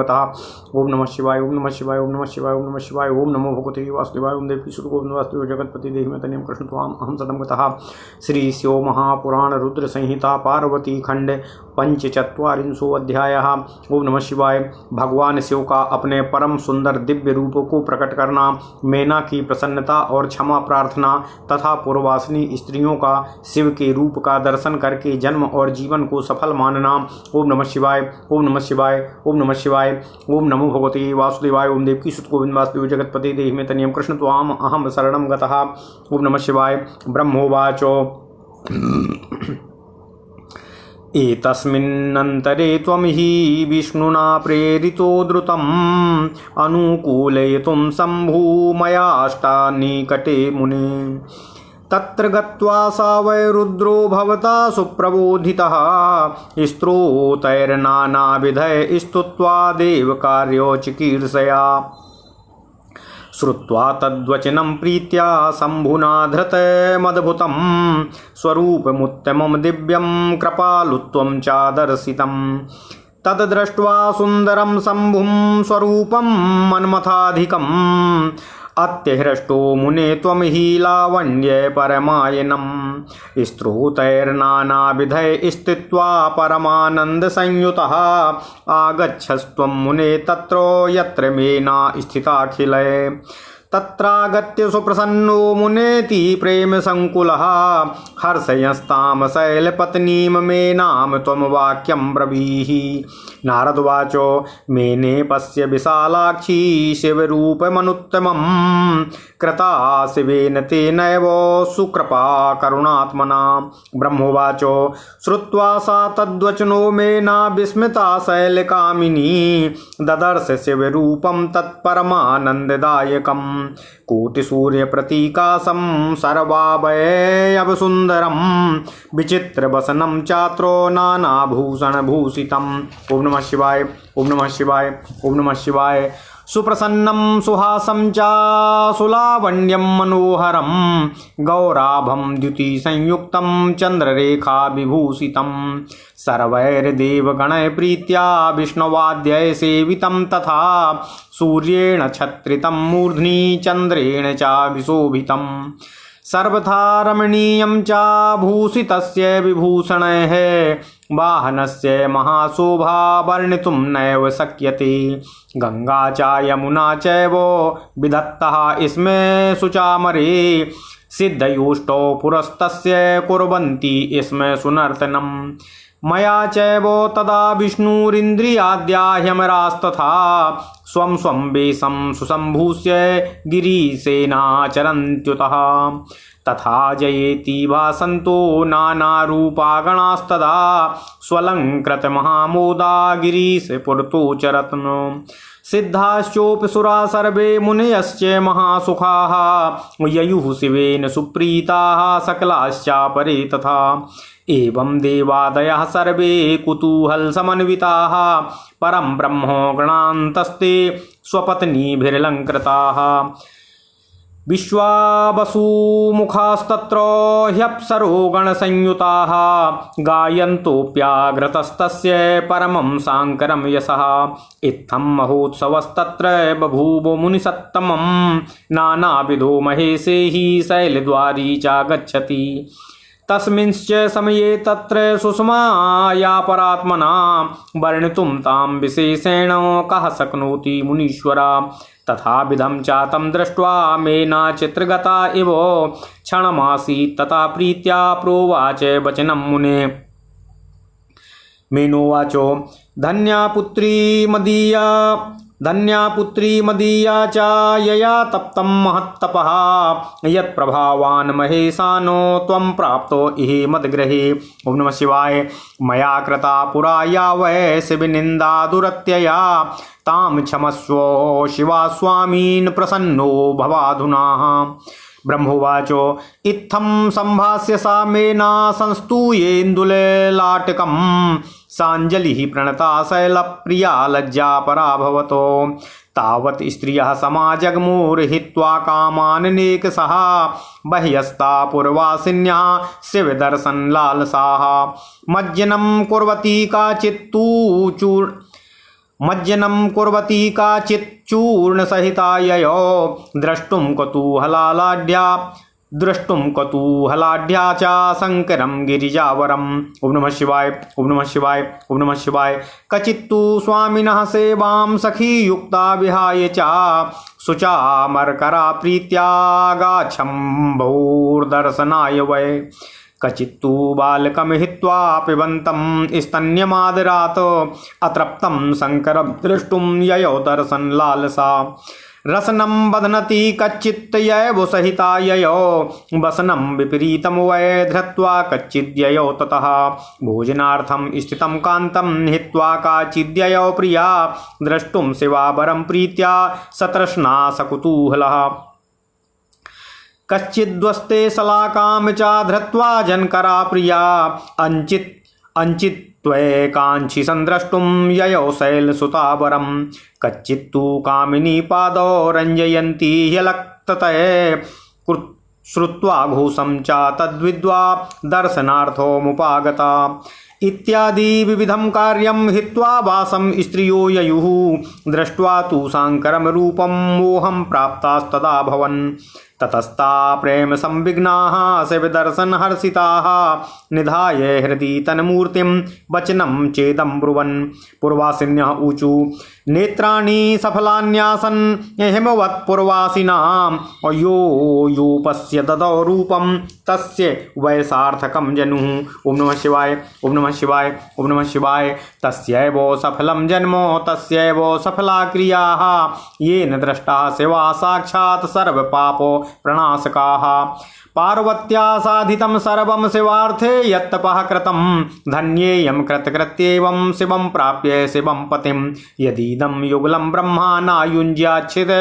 गतः। ओम नमः शिवाय, ओम नमः शिवाय, ओम नमः शिवाय, ओम नमः शिवाय। ओम नमो भगवते वासुदेवाय, ओम देवकी सुत गोविंद वासुदेव जगतपति देहि में तनियम कृष्ण त्वाम अहम सदम गतः। श्री शिव महापुराण रुद्र संहिता पार्वती खंड पंचचत्वारिंशो अध्यायः। ओम नमः शिवाय। भगवान शिव का अपने परम सुंदर दिव्य रूप को प्रकट करना, मैना की प्रसन्नता और क्षमा प्रार्थना तथा पूर्ववासिनी स्त्रियों का शिव के रूप का दर्शन करके जन्म और जीवन को सफल मानना। ओम नमः शिवाय, ओम नमः शिवाय, ओम नमः शिवाय। ओम नमो भगवते वासुदेवाय, ओम देवकी सुत गोविंद वासुदेव जगतपति देहि में तनियम कृष्ण त्वाम अहम शरणं गतः। ओम नमः शिवाय। ब्रह्मोवाचो एतस्मिन्नन्तरे त्वं हि विष्णुना प्रेरितो द्रुतम् अनुकूलयितुं शम्भु मयाष्टानिकटे मुने। तत्र गत्वा स वै रुद्रो भवता सुप्रबोधितः स्तोत्रैर्नानाविधैः स्तुत्वा देवकार्यो चिकीर्षया। श्रुत्वा तद्वचनं प्रीत्या शम्भुना धृतमद्भुतं स्वरूपमुत्तमं दिव्यं कृपालुत्वं चादर्शितं। तद्दृष्ट्वा सुन्दरं शम्भुं स्वरूपं मन्मथाधिकम् अत्यहृष्टो मुने त्वं हि लावण्ये परमायनं। स्तोत्रैर्नानाविधैः स्थित्वा परमानन्दसंयुतः आगच्छस्त्वं मुने तत्र यत्र मेना स्थिताखिले। तत्रागत्य सुप्रसन्नो मुनेति प्रेम संकुलः हर्षयस्तां शैलपत्नीं मेनां त्वं वाक्यं ब्रवीहि। नारदवाचो मेने पश्य विशालाक्षी शिवरूपमनुत्तमं कृता शिवेन तेनैव सुकृपा करुणात्मना। ब्रह्मोवाचो श्रुत्वा सा तद्वचनो मेना विस्मिता शैलकामिनी ददर्श शिवरूपं तत्परमानन्ददायकम् कोटिसूर्यप्रतीकाशं सर्वाभयवसुन्दरं विचित्रवसनं चात्रो नानाभूषणभूषितम्। ओम नमः शिवाय, ओम नमः शिवाय, ओम नमः शिवाय। सुप्रसन्नं सुहासं च सुलावण्यं मनोहरं गौराभं द्युतिसंयुक्तं चन्द्ररेखा विभूषितं सर्वैर्देवगणैः प्रीत्या विष्णुवाद्यैः सेवितं तथा सूर्येण छत्रितं मूर्ध्नि चन्द्रेण च विशोभितं सर्वथा रमणीयं च भूषितस्य विभूषणैः वाहनस्य महाशोभा वर्णितुं नैव शक्यते। गंगा च यमुना चैव विधत्तः इसमे सुचामरे सिद्धयोष्टौ पुरस्तस्य कुर्वन्ति इसमे सुनर्तनम्। मया चैव तदा विष्णुरिन्द्रियाद्या ह्यमरास्तथा स्वं स्वं वेशं सुसम्भूष्य गिरिसेनाचरन्त्युतः। तथा जयेति भासन्तो नानारूपागणास्तदा स्वलङ्कृतमहामोदा गिरीशपुरतो चरत्नो। सिद्धाश्चोऽपि सुरा सर्वे मुनयश्च महासुखाः ययुः शिवेन सुप्रीताः सकलाश्चापरे तथा। एवं देवादयः सर्वे कुतूहलसमन्विताः परं ब्रह्मो गणान्तस्ते स्वपत्नीभिरलङ्कृताः। विश्वावसुमुखास्तत्र ह्यप्सरो गणसंयुताः गायन्तोऽप्याग्रतस्तस्य परमं साङ्करं यशः। इत्थं महोत्सवस्तत्र बभूव मुनिसत्तमं नानाविधो महेशे हि शैलद्वारी चागच्छति। तस्मिंश्च समये तत्र सुषमाया परात्मना वर्णितुं तां विशेषेण कः शक्नोति मुनीश्वरा। तथाविधं चातं दृष्ट्वा मेना चित्रगता इव क्षणमासीत् तथा प्रीत्या प्रोवाच वचनं मुने। मेनोवाचो धन्या पुत्री मदीया च यया तप्तं महत्तपः यत्प्रभावान् महेशानो त्वं प्राप्तो इह मद्गृहे। ओम नमः शिवाय। मया कृता पुरा या वै शिवनिन्दा दुरत्यया तां क्षमस्व शिवा स्वामीन् प्रसन्नो भवाधुना। ब्रह्मोवाचो इत्थं सम्भाष्य सा मेना संस्तूयेन्दुललाटकं साञ्जलिः प्रणता शैलप्रिया लज्जापराभवतो। तावत् स्त्रियः समाजग्मुर्हित्वा कामाननेकशः बह्यस्ता पूर्वासिन्यः शिवदर्शनलालसाः। मज्जनं कुर्वती काचित्तु मज्जनं कुर्वती काचित् चूर्णसहिता ययो द्रष्टुं कतूहलाढ्या च शङ्करं गिरिजावरम्। ओम नमः शिवाय ओम नमः शिवाय ओम नमः शिवाय। कचित्तु स्वामिनः सेवां सखी युक्ता विहाय च शुचामर्करा प्रीत्यागाच्छम्भोर्दर्शनाय वै। कचित्तु बालकं हित्वा पिबन्तं स्तन्यमादरात् अतृप्तं शङ्करं द्रष्टुं ययौ दर्शनलालसा। रसनं बध्नति कच्चित्तयैव सहिता ययो वसनं विपरीतं वै धृत्वा कच्चिद्ययो ततः। भोजनार्थं स्थितं कान्तं हित्वा काचिद्ययो प्रिया द्रष्टुं शिवावरं प्रीत्या सतृष्णा सकुतूहलः। कच्चिद्वस्ते शलाकां च धृत्वा जनकरा प्रिया अंचित्त्वैकाङ्क्षी संद्रष्टुं ययौ शैलसुतावरं। कच्चित्तु कामिनी पादौ रञ्जयन्ती ह्यलक्ततये श्रुत्वा घोषं च तद्विद्वा दर्शनार्थमुपागता। इत्यादि विविधं कार्यं हित्वा वासं स्त्रियो ययुः दृष्ट्वा तु शङ्करं रूपं मोहं प्राप्तास्तदा भवन्। ततस्ता प्रेम संविघ्नाः शिवदर्शन हर्षिताः निधाय हृदि तन्मूर्तिं वचनं चेदं ब्रुवन्। पूर्वासिन्यः ऊचु नेत्राणि सफलान्यासन् हिमवत्पूर्वासिनां यो पश्य ददौ रूपं तस्य वै सार्थकं जनुः। ओम नमः शिवाय ओम नमः शिवाय ओम नमः शिवाय। तस्यैव सफलं जन्म तस्यैव सफला क्रियाः येन दृष्टा शिवा साक्षात् सर्वपापो प्रणाशकाः। पार्वत्या साधितं सर्वं शिवार्थे यत्तपः कृतं धन्येयं कृतकृत्येवं शिवं प्राप्य शिवं पतिं। यदीदं युगलं ब्रह्मा नायुञ्ज्याच्छिद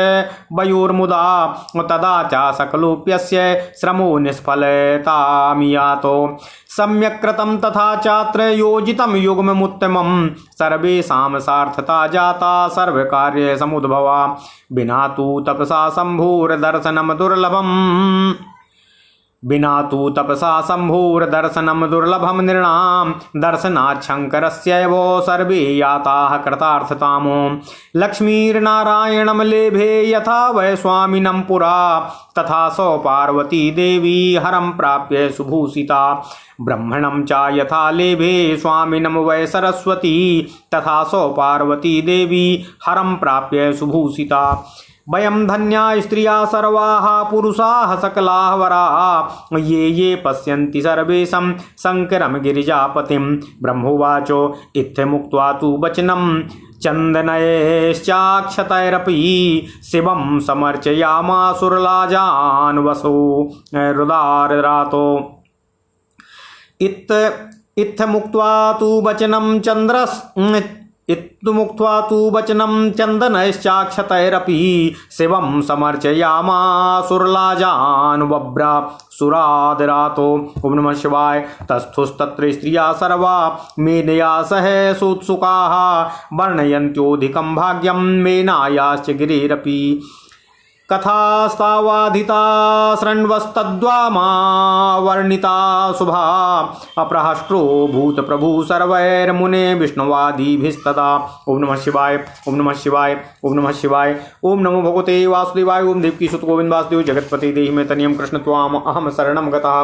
वयोर्मुदा तदा च सकलोप्यस्य श्रमो निष्फलतामियातो। सम्यक् कृतं तथा चात्र योजितं युग्ममुत्तमं सर्वेषां सार्थता जाता सर्वकार्य समुद्भवा। बिना तु तपसा शम्भोर्दर्शनं दुर्लभं नृणां दर्शनात् शङ्करस्यैव सर्वे याताः कृतार्थतामो। लक्ष्मीर्नारायणं लेभे यथा वै स्वामिनं पुरा तथा सौ पार्वती देवी हरं प्राप्य सुभूषिता। ब्रह्मणं च यथा लेभे स्वामिनं वै सरस्वती तथा सौ पार्वती देवी हरं प्राप्य सुभूषिता। वयं धन्या स्त्रिया सर्वाः पुरुषाः सकलाः वराः ये पश्यन्ति सर्वेशं शङ्करं गिरिजापतिं। ब्रह्मोवाच इत्थमुक्त्वा तु वचनं चन्दनैश्चाक्षतैरपि शिवं समर्चयामासुरलाजान् वसो रुदाररातो। इत्थमुक्त्वा तु वचनं चन्दनैश्चाक्षतैरपि शिवं समर्चयामासुरलाजान् वव्रा सुरादरातो। ओम नमः शिवाय। तस्थुस्तत्र स्त्रिया सर्वा मेनया सह सोत्सुकाः वर्णयन्त्योऽधिकं भाग्यं मेनायाश्च गिरेरपि। कथास्तावाधिता शृण्वस्तद्वामावर्णिता शुभा अप्रहष्ट्रो भूतप्रभु सर्वैर्मुने विष्णुवादिभिस्तदा। ओम नमः शिवाय ओम नमः शिवाय ओम नमः शिवाय। ओम नमो भगवते वासुदेवाय। ओम देवकीसुत गोविंद वासुदेव जगत्पते देहि मे तनियं कृष्ण त्वाम अहम शरणं गतः।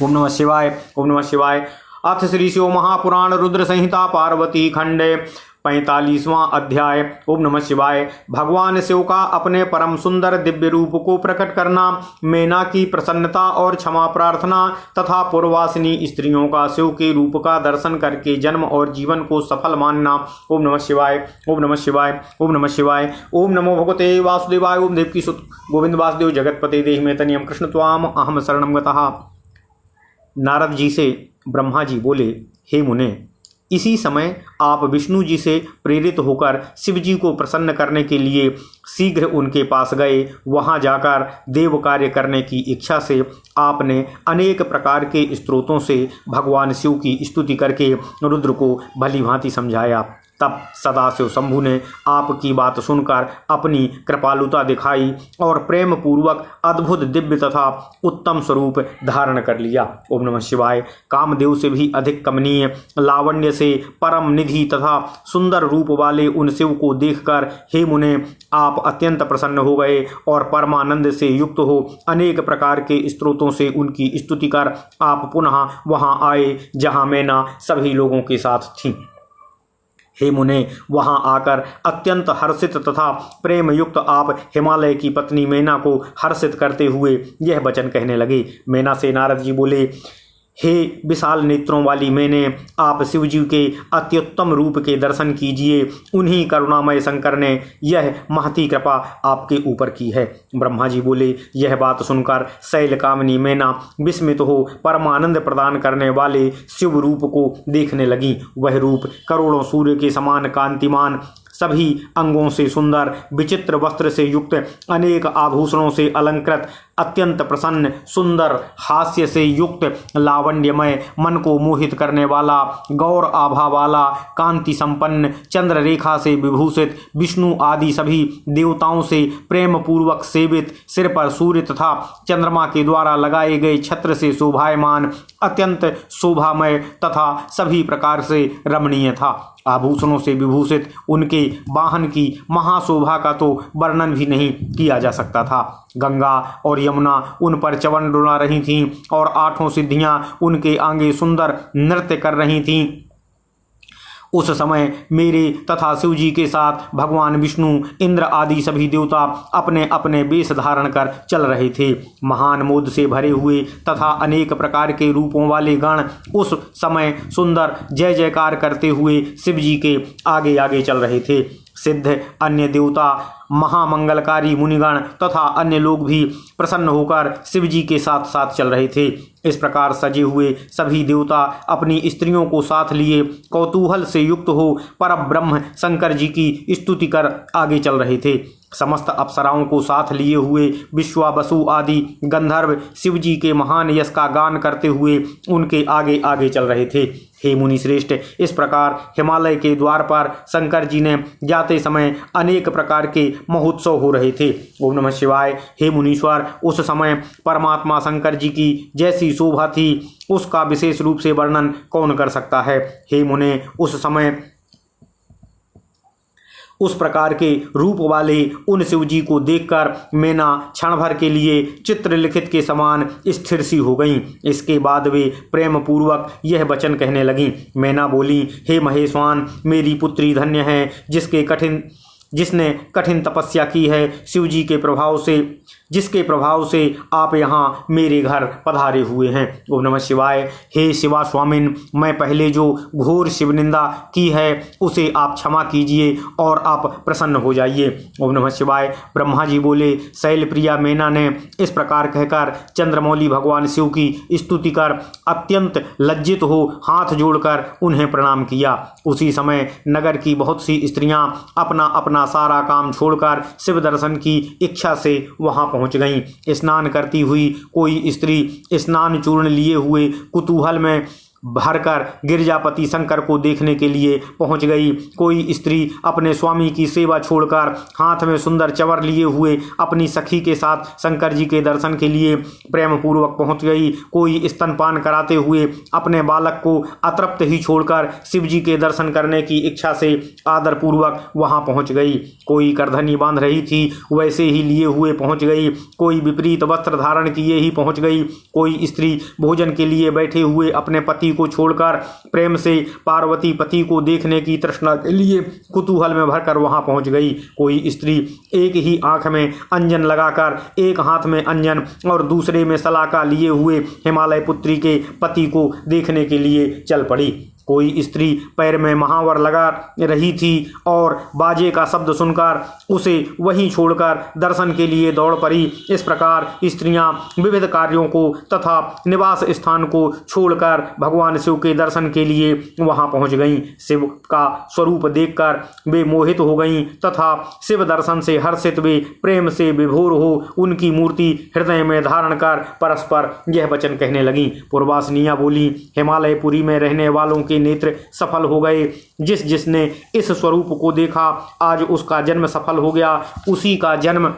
ओम नमः शिवाय ओम नमः शिवाय। अथ श्री शिव महापुराण रुद्र संहिता पार्वती खंडे 45वां अध्याय। ओम नमः शिवाय। भगवान शिव का अपने परम सुंदर दिव्य रूप को प्रकट करना, मेना की प्रसन्नता और क्षमा प्रार्थना तथा पूर्ववासिनी स्त्रियों का शिव के रूप का दर्शन करके जन्म और जीवन को सफल मानना। ओम नमः शिवाय ओम नमः शिवाय ओम नमः शिवाय। ओम नमो भगवते वासुदेवाय। ओम देवकीसुत गोविंद वासुदेव जगत्पते देहि मे तनियं कृष्ण त्वाम अहम शरणं गतः। नारद जी से ब्रह्मा जी बोले, हे मुने, इसी समय आप विष्णु जी से प्रेरित होकर शिव जी को प्रसन्न करने के लिए शीघ्र उनके पास गए। वहां जाकर देव कार्य करने की इच्छा से आपने अनेक प्रकार के स्तोत्रों से भगवान शिव की स्तुति करके रुद्र को भली भांति समझाया। तब सदाशिव शंभु ने आपकी बात सुनकर अपनी कृपालुता दिखाई और प्रेम पूर्वक अद्भुत दिव्य तथा उत्तम स्वरूप धारण कर लिया। ओम नमः शिवाय। कामदेव से भी अधिक कमनीय लावण्य से परम निधि तथा सुंदर रूप वाले उन शिव को देखकर हे मुने आप अत्यंत प्रसन्न हो गए और परमानंद से युक्त हो अनेक प्रकार के स्तोत्रों से उनकी स्तुति कर आप पुनः वहां आए जहां मैना सभी लोगों के साथ थी। हे मुने वहां आकर अत्यंत हर्षित तथा प्रेम युक्त आप हिमालय की पत्नी मैना को हर्षित करते हुए यह वचन कहने लगे। मैना से नारद जी बोले, हे विशाल नेत्रों वाली मैंने आप शिवजी के अत्युत्तम रूप के दर्शन कीजिए। उन्हीं करुणामय शंकर ने यह महती कृपा आपके ऊपर की है। ब्रह्मा जी बोले, यह बात सुनकर शैल कामनी मैना विस्मित हो परमानंद प्रदान करने वाले शिव रूप को देखने लगी। वह रूप करोड़ों सूर्य के समान कांतिमान, सभी अंगों से सुंदर, विचित्र वस्त्र से युक्त, अनेक आभूषणों से अलंकृत, अत्यंत प्रसन्न, सुंदर हास्य से युक्त, लावण्यमय, मन को मोहित करने वाला, गौर आभा वाला, कांति संपन्न, चंद्र रेखा से विभूषित, विष्णु आदि सभी देवताओं से प्रेम पूर्वक सेवित, सिर पर सूर्य तथा चंद्रमा के द्वारा लगाए गए छत्र से शोभायमान, अत्यंत शोभामय तथा सभी प्रकार से रमणीय था। आभूषणों से विभूषित उनके वाहन की महाशोभा का तो वर्णन भी नहीं किया जा सकता था। गंगा और यमुना उन पर चवन डुला रही थीं और 8 सिद्धियां उनके आगे सुंदर नृत्य कर रही थीं। उस समय मेरे तथा शिवजी के साथ भगवान विष्णु, इंद्र आदि सभी देवता अपने अपने वेश धारण कर चल रहे थे। महान मोद से भरे हुए तथा अनेक प्रकार के रूपों वाले गण उस समय सुंदर जय जयकार करते हुए शिवजी के आगे आगे चल रहे थे। सिद्ध अन्य देवता, महामंगलकारी मुनिगण तथा अन्य लोग भी प्रसन्न होकर शिवजी के साथ साथ चल रहे थे। इस प्रकार सजे हुए सभी देवता अपनी स्त्रियों को साथ लिए कौतूहल से युक्त हो परब्रह्म शंकर जी की स्तुति कर आगे चल रहे थे। समस्त अप्सराओं को साथ लिए हुए विश्वावसु आदि गंधर्व शिवजी के महान यश का गान करते हुए उनके आगे आगे चल रहे थे। हे मुनि श्रेष्ठ, इस प्रकार हिमालय के द्वार पर शंकर जी ने जाते समय अनेक प्रकार के महोत्सव हो रहे थे। ओम नमः शिवाय। हे मुनीश्वर, उस समय परमात्मा शंकर जी की जैसी शोभा थी उसका विशेष रूप से वर्णन कौन कर सकता है। हे मुने, उस समय उस प्रकार के रूप वाले उन शिवजी को देखकर मैना क्षण भर के लिए चित्रलिखित के समान स्थिर सी हो गईं। इसके बाद वे प्रेम पूर्वक यह वचन कहने लगीं। मैना बोली, हे महेश्वान, मेरी पुत्री धन्य है जिसने कठिन तपस्या की है। शिवजी के प्रभाव से, जिसके प्रभाव से आप यहाँ मेरे घर पधारे हुए हैं। ओम नमः शिवाय। हे शिवा स्वामिन, मैं पहले जो घोर शिवनिंदा की है उसे आप क्षमा कीजिए और आप प्रसन्न हो जाइए। ओम नमः शिवाय। ब्रह्मा जी बोले, शैलप्रिया मैना ने इस प्रकार कहकर चंद्रमौली भगवान शिव की स्तुति कर अत्यंत लज्जित हो हाथ जोड़कर उन्हें प्रणाम किया। उसी समय नगर की बहुत सी स्त्रियां अपना अपना सारा काम छोड़कर शिव दर्शन की इच्छा से वहां पहुंच गईं। स्नान करती हुई कोई स्त्री स्नान चूर्ण लिए हुए कुतूहल में भरकर गिरजापति शंकर को देखने के लिए पहुंच गई। कोई स्त्री अपने स्वामी की सेवा छोड़कर हाथ में सुंदर चवर लिए हुए अपनी सखी के साथ शंकर जी के दर्शन के लिए प्रेम पूर्वक पहुंच गई। कोई स्तनपान कराते हुए अपने बालक को अतृप्त ही छोड़कर शिव जी के दर्शन करने की इच्छा से आदर पूर्वक वहां पहुंच गई। कोई करधनी बांध रही थी वैसे ही लिए हुए पहुंच गई। कोई विपरीत वस्त्र धारण किए ही पहुंच गई। कोई स्त्री भोजन के लिए बैठे हुए अपने पति को छोड़कर प्रेम से पार्वती पति को देखने की तृष्णा के लिए कुतूहल में भरकर वहां पहुंच गई। कोई स्त्री एक ही आंख में अंजन लगाकर एक हाथ में अंजन और दूसरे में सलाका लिए हुए हिमालय पुत्री के पति को देखने के लिए चल पड़ी। कोई स्त्री पैर में महावर लगा रही थी और बाजे का शब्द सुनकर उसे वहीं छोड़कर दर्शन के लिए दौड़ पड़ी। इस प्रकार स्त्रियां विविध कार्यों को तथा निवास स्थान को छोड़कर भगवान शिव के दर्शन के लिए वहां पहुंच गईं। शिव का स्वरूप देखकर वे मोहित हो गईं तथा शिव दर्शन से हर्षित वे प्रेम से विभोर हो उनकी मूर्ति हृदय में धारण कर परस्पर यह वचन कहने लगीं। पूर्वासनिया बोली, हिमालयपुरी में रहने वालों के के नेत्र सफल हो गए। जिस जिसने इस स्वरूप को देखा आज उसका जन्म सफल हो गया, उसी का जन्म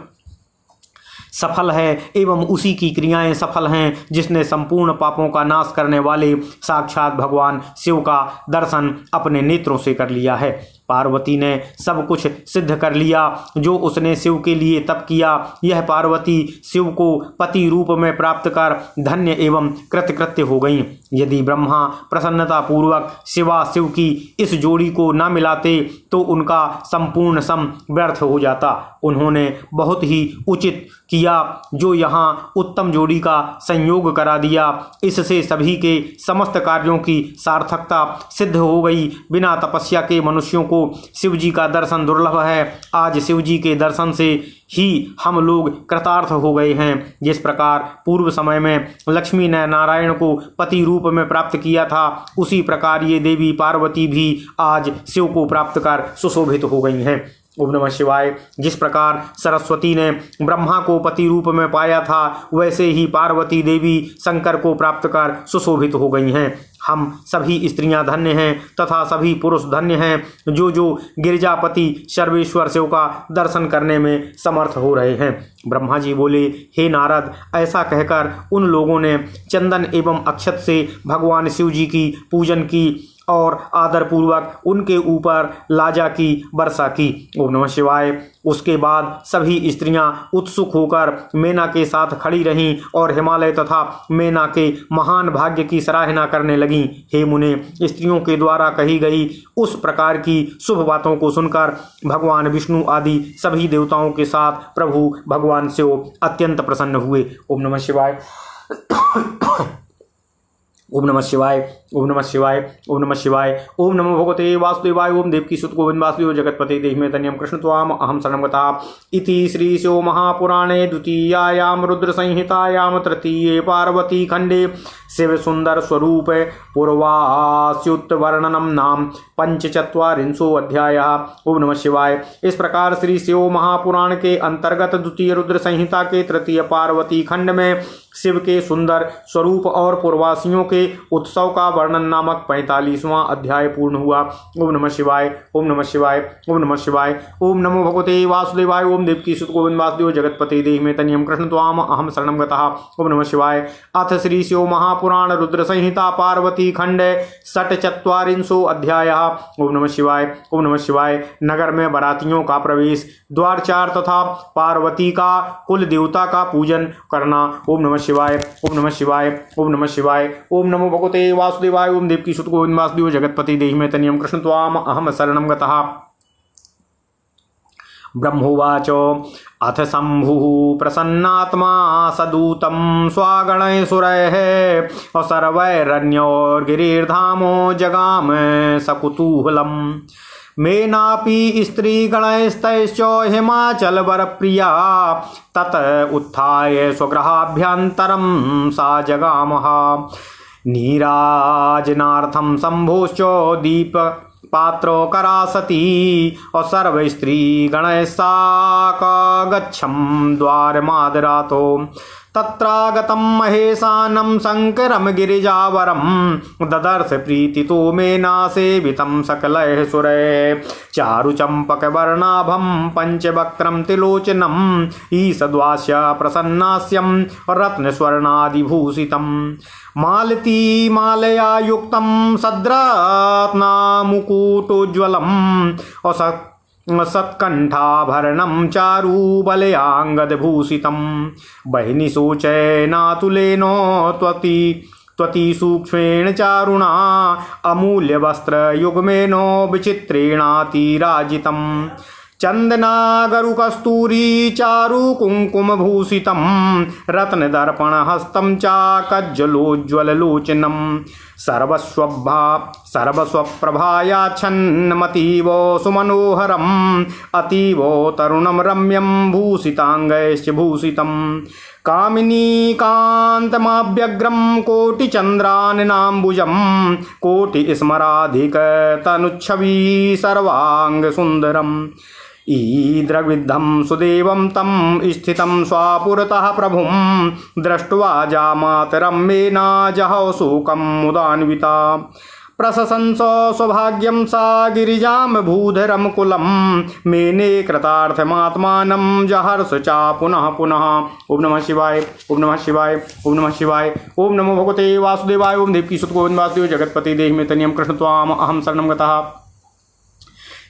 सफल है एवं उसी की क्रियाएं सफल हैं। जिसने संपूर्ण पापों का नाश करने वाले साक्षात भगवान शिव का दर्शन अपने नेत्रों से कर लिया है। पार्वती ने सब कुछ सिद्ध कर लिया जो उसने शिव के लिए तप किया। यह पार्वती शिव को पति रूप में प्राप्त कर धन्य एवं कृतकृत्य हो गई। यदि ब्रह्मा प्रसन्नता पूर्वक शिवा शिव की इस जोड़ी को न मिलाते तो उनका संपूर्ण सम व्यर्थ हो जाता। उन्होंने बहुत ही उचित किया जो यहाँ उत्तम जोड़ी का संयोग करा दिया। इससे सभी के समस्त कार्यों की सार्थकता सिद्ध हो गई। बिना तपस्या के मनुष्यों को शिव जी का दर्शन दुर्लभ है। आज शिव जी के दर्शन से ही हम लोग कृतार्थ हो गए हैं। जिस प्रकार पूर्व समय में लक्ष्मी ने नारायण को पति रूप में प्राप्त किया था, उसी प्रकार ये देवी पार्वती भी आज शिव को प्राप्त कर सुशोभित हो गई हैं। ओम नमः शिवाय। जिस प्रकार सरस्वती ने ब्रह्मा को पति रूप में पाया था, वैसे ही पार्वती देवी शंकर को प्राप्त कर सुशोभित हो गई हैं। हम सभी स्त्रियां धन्य हैं तथा सभी पुरुष धन्य हैं जो गिरिजापति सर्वेश्वर शिव का दर्शन करने में समर्थ हो रहे हैं। ब्रह्मा जी बोले, हे नारद, ऐसा कहकर उन लोगों ने चंदन एवं अक्षत से भगवान शिव जी की पूजन की और आदरपूर्वक उनके ऊपर लाजा की वर्षा की। ओम नमः शिवाय। उसके बाद सभी स्त्रियां उत्सुक होकर मैना के साथ खड़ी रहीं और हिमालय तथा मैना के महान भाग्य की सराहना करने लगीं। हे मुने, स्त्रियों के द्वारा कही गई उस प्रकार की शुभ बातों को सुनकर भगवान विष्णु आदि सभी देवताओं के साथ प्रभु भगवान शिव अत्यंत प्रसन्न हुए। ओम नमः शिवाय। ओम नमः शिवाय। ओम नमः शिवाय। ओम नमः शिवाय। ओम नमो भगवते वासुदेवाय। ओम देवकी सुत गोविंद वासुदेव जगतपते देहि मे तन्यं कृष्ण त्वाम अहम शरणं गतः। इति श्री शिव महापुराणे द्वितीयायां रुद्र संहितायां तृतीये पार्वती खंडे शिव सुंदर स्वरूप पूर्वास्युत वर्णनम नाम पंचचत्वारिंशो अध्यायः। ओम नमः शिवाय। इस प्रकार श्री शिव महापुराण के अंतर्गत द्वितीय रुद्र संहिता के तृतीय पार्वती खंड में शिव के सुंदर स्वरूप और पूर्वासियों के उत्सव का वर्णन नामक 45वां अध्याय पूर्ण हुआ। ओम नमः शिवाय। ओम नमः शिवाय। ओम नमः शिवाय। ओम नमो भगवते वासुदेवाय। ओम देवकी सुत गोविंद वासुदेव जगतपते देहि मे तन्यं कृष्ण त्वाम अहम शरणं गतः। ओम नमः शिवाय। अथ श्री शिव महापुराण रुद्र संहिता पार्वती खंड षट्चत्वारिंशो अध्यायः। ओम नमः शिवाय। ओम नमः शिवाय। नगर में बारातियों का प्रवेश, द्वारचार तथा पार्वती का कुल देवता का पूजन करना। ओम नमः शिवाय। ओम नमः शिवाय। ओम नमः शिवाय। ओम नमो भगवते वासुदेवाय। ओम देवकी सुत गोविंद वासुदेव जगतपति देहि मे तन्यं कृष्ण त्वाम अहम शरणं गतः। ब्रह्मोवाच अथ शंभुः प्रसन्नात्मा सदूतं स्वागणैः सुरैः सर्वैरन्योर्गिरिर्धामो जगाम सकुतूहलम्। मेनापि स्त्रीगणैस्तैश्च हिमाचलवरप्रिया तत उत्थाय स्वगृहाभ्यन्तरं सा जगामः। नीराजनार्थं शम्भोश्च दीप पात्रो करासती और सर्व स्त्री गणैः साकगच्छं द्वारमादरातो। तत्रागतं महेशानं शंकरं गिरिजावरं ददर्श प्रीतितो मेना सेवितं सकलैः सुरैः। चारुचम्पकवर्णाभं पंचवक्त्रं त्रिलोचनं ईषद्वास्य प्रसन्नास्यं रत्नस्वर्णादिभूषितं। मालती मालया युक्तं सद्रत्नामुकुटोज्ज्वलं सत्कंठाभरणं चारुबलयांगदभूषितं। बहिनी शोचैनातुलेनो त्वति सूक्ष्मेण चारुणा अमूल्यवस्त्रयुग्मेनो विचित्रेणातिराजितं। चन्दनागरुकस्तूरी चारु कुङ्कुमभूषितं रत्नदर्पणहस्तं चाकज्जलोज्ज्वललोचनं। सर्वस्वप्रभायाच्छन्नमतीव सुमनोहरम् अतीव तरुणं रम्यं भूषिताङ्गैश्च भूषितं। कामिनी कान्तमाभ्यग्रं कोटिचन्द्राननाम्बुजं कोटिस्मराधिकतनुच्छवि सर्वाङ्गसुन्दरम्। ईदृग्विद्धं सुदेवं तं स्थितं स्वापुरतः प्रभुं दृष्ट्वा जामातरं मेना जहौ शोकं मुदान्विता। प्रशंस सौभाग्यम सा गिरिजाम भूधरम कुलम मेने कृतार्थमात्मानं जहर्ष चा पुनः पुनः। ओम नमः शिवाय ओम नमः शिवाय ओम नमः शिवाय। ओम नमो भगवते वासुदेवाय। ओम देवकी सुत गोविंद वासुदेव जगतपति देहि मे तनियम कृष्ण त्वाम अहम शरणं गतः।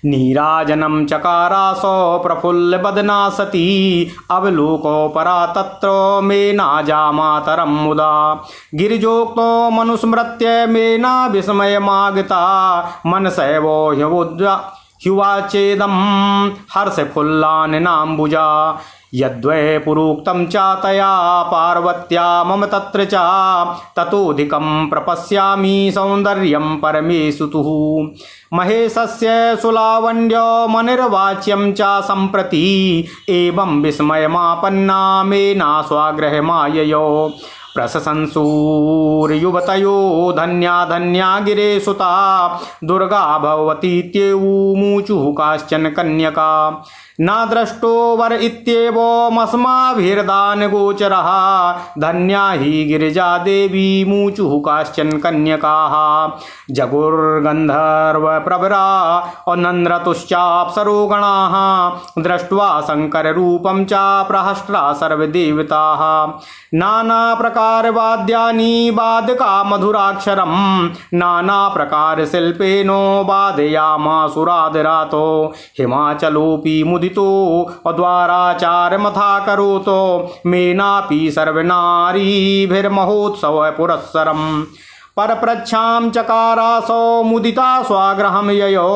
नीराजनं चकारासो प्रफुल्ल बदना सती अवलोको परा तत्र मे नाजामातरं मुदा गिरिजोक्तो मनुस्मृत्य मे ना विस्मयमागता मनसैवो ह्युवाचेदं हर्षफुल्लाननाम्बुजा यद्वै पुरोक्तं च तया पार्वत्या मम तत्र च ततोऽधिकं प्रपश्यामि सौन्दर्यं परमेशुतुः महेशस्य सुलावण्यो मनिर्वाच्यं च सम्प्रति एवं विस्मयमापन्ना मेना स्वाग्रहमाययो प्रशंसूर्युवतयो धन्या धन्या गिरे सुता दुर्गा भगवतीत्येवमुचुः काश्चन कन्यका न दृष्टो वर इत्येवमस्माभिर्दान गोचरः धन्या हि गिरिजा देवी मुचुः काश्चन कन्यकाः जगुर्गन्धर्व प्रवरा अनन्द्रतुश्चाप्सरोगणाः दृष्ट्वा शङ्कररूपं च प्रहष्ट्रा सर्वदेवताः नानाप्रकारवाद्यानि वादका मधुराक्षरं नानाप्रकारशिल्पेनो वादयामासुरादिरातो हिमाचलोऽपि मुदितो अद्वाराचारमथा करोतो मेनापि सर्वनारीभिर्महोत्सव पुरस्सरम् परप्रच्छां चकारासो मुदिता स्वाग्रहं ययो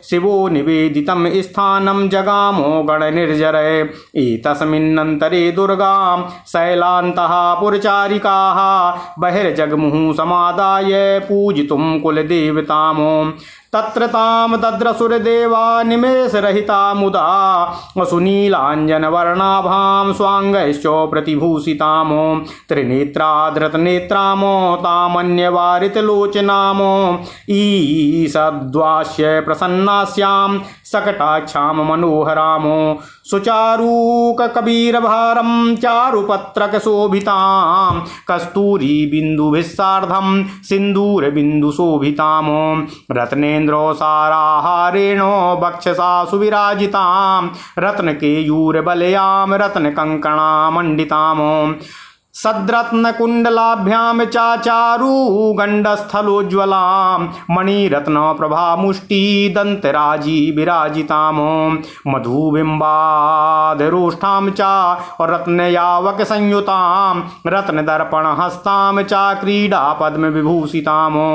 शिवो निवेदितं स्थानं जगामो गणनिर्जरे एतस्मिन्नन्तरे दुर्गां शैलान्तः पुरचारिकाः बहिर्जगमुः समादाय पूजितुं कुलदेवतामो तत्र तां दद्रसुरदेवा निमेषरहिता मुदा सुनीलाञ्जनवर्णाभां स्वाङ्गैश्च प्रतिभूषितामो त्रिनेत्रा धृतनेत्रामो तामन्यवारितलोचनामो ईषद्वास्य प्रसन्नास्यां सकटाक्षां मनोहरामो सुचारूककबीरभारं चारुपत्रकशोभितां कस्तूरी बिन्दुभिस्सार्धं सिन्दूरबिन्दुशोभितामो रत्नेन्द्रो साराहारेणो वक्षसा सुविराजितां रत्नकेयूरबलयां रत्नकङ्कणामण्डितामो सद्रत्नकुण्डलाभ्यां चाचारू गण्डस्थलोज्ज्वलां मणिरत्नप्रभामुष्टि दन्तराजी विराजितामो मधुबिम्बाधरोष्ठां च रत्नयावकसंयुतां रत्नदर्पणहस्तां च क्रीडापद्मविभूषितामो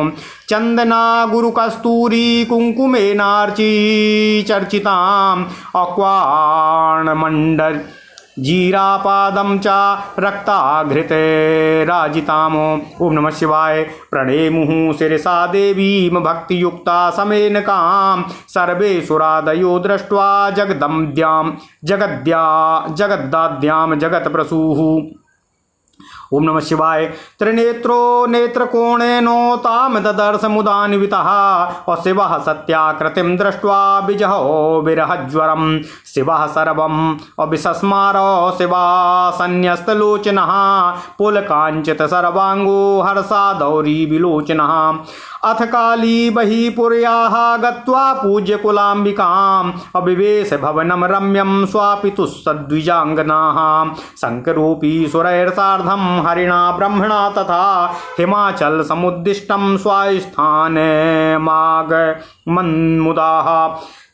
चन्दना गुरुकस्तूरी कुङ्कुमेनार्ची चर्चितां अक्वाणमण्डल जीरापादं च रक्ताघृते राजितामो। ओम नमः शिवाय। प्रणेमुः शिरसा देवीं भक्तियुक्ता समेनकां सर्वे सुरादयो दृष्ट्वा जगद्दाद्यां जगत्प्रसूः। ओम नमः शिवाय। त्रिनेत्रो नेत्रकोणेनो ताम ददर्श मुदान्वितः शिवः सत्याकृतिं दृष्ट्वा विजहो विरहज्वरं शिवः सर्वम् अभिसस्मार शिवासन्यस्तलोचनः पुलकाञ्चित सर्वाङ्गो हर्षादौरी विलोचनः अथ काली बहिपुर्याः गत्वा पूज्यकुलाम्बिकाम् अविवेश भवनं रम्यं स्वापितुः सद्विजाङ्गनाः शङ्करोऽपि सुरैर्सार्धं हरिणा ब्रह्मणा तथा हिमाचल समुद्दिष्टं स्वास्थानमागमन्मुदाः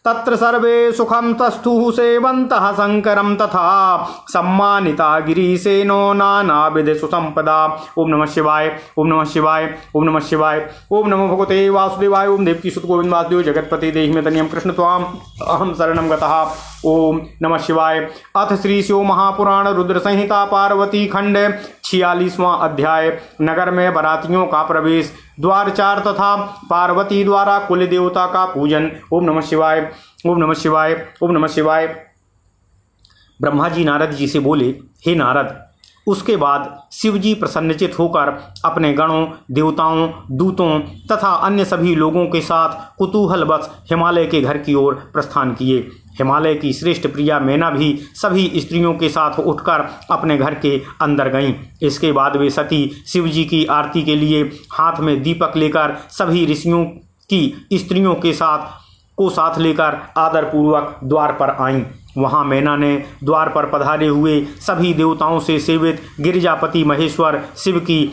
तत्र सर्वे सुखं तस्थुः सेवन्तः शङ्करं तथा सम्मानिता गिरीशेनो नानाविध सुसंपदा। ओम नमः शिवाय ओम नमः शिवाय ओम नमः शिवाय। ओम नमो भगवते वासुदेवाय। ओम देवकी सुत गोविंद वासुदेव जगतपति देहि मे तनियं कृष्ण त्वाम अहम शरणं गतः। ओम नमः शिवाय। अथ श्री शिव महापुराण रुद्र संहिता पार्वती खंड 46वां अध्याय। नगर में बरातियों का प्रवेश, द्वार 4 तथा पार्वती द्वारा कुल देवता का पूजन। ओम नमः शिवाय ओम नमः शिवाय ओम नमः शिवाय। ब्रह्मा जी नारद जी से बोले, हे नारद, उसके बाद शिवजी प्रसन्नचित होकर अपने गणों, देवताओं, दूतों तथा अन्य सभी लोगों के साथ कुतूहलवश हिमालय के घर की ओर प्रस्थान किए। हिमालय की श्रेष्ठ प्रिया मैना भी सभी स्त्रियों के साथ उठकर अपने घर के अंदर गईं। इसके बाद वे सती शिवजी की आरती के लिए हाथ में दीपक लेकर सभी ऋषियों की स्त्रियों के साथ लेकर आदरपूर्वक द्वार पर आईं। वहां मैना ने द्वार पर पधारे हुए सभी देवताओं से सेवित गिरिजापति महेश्वर शिव की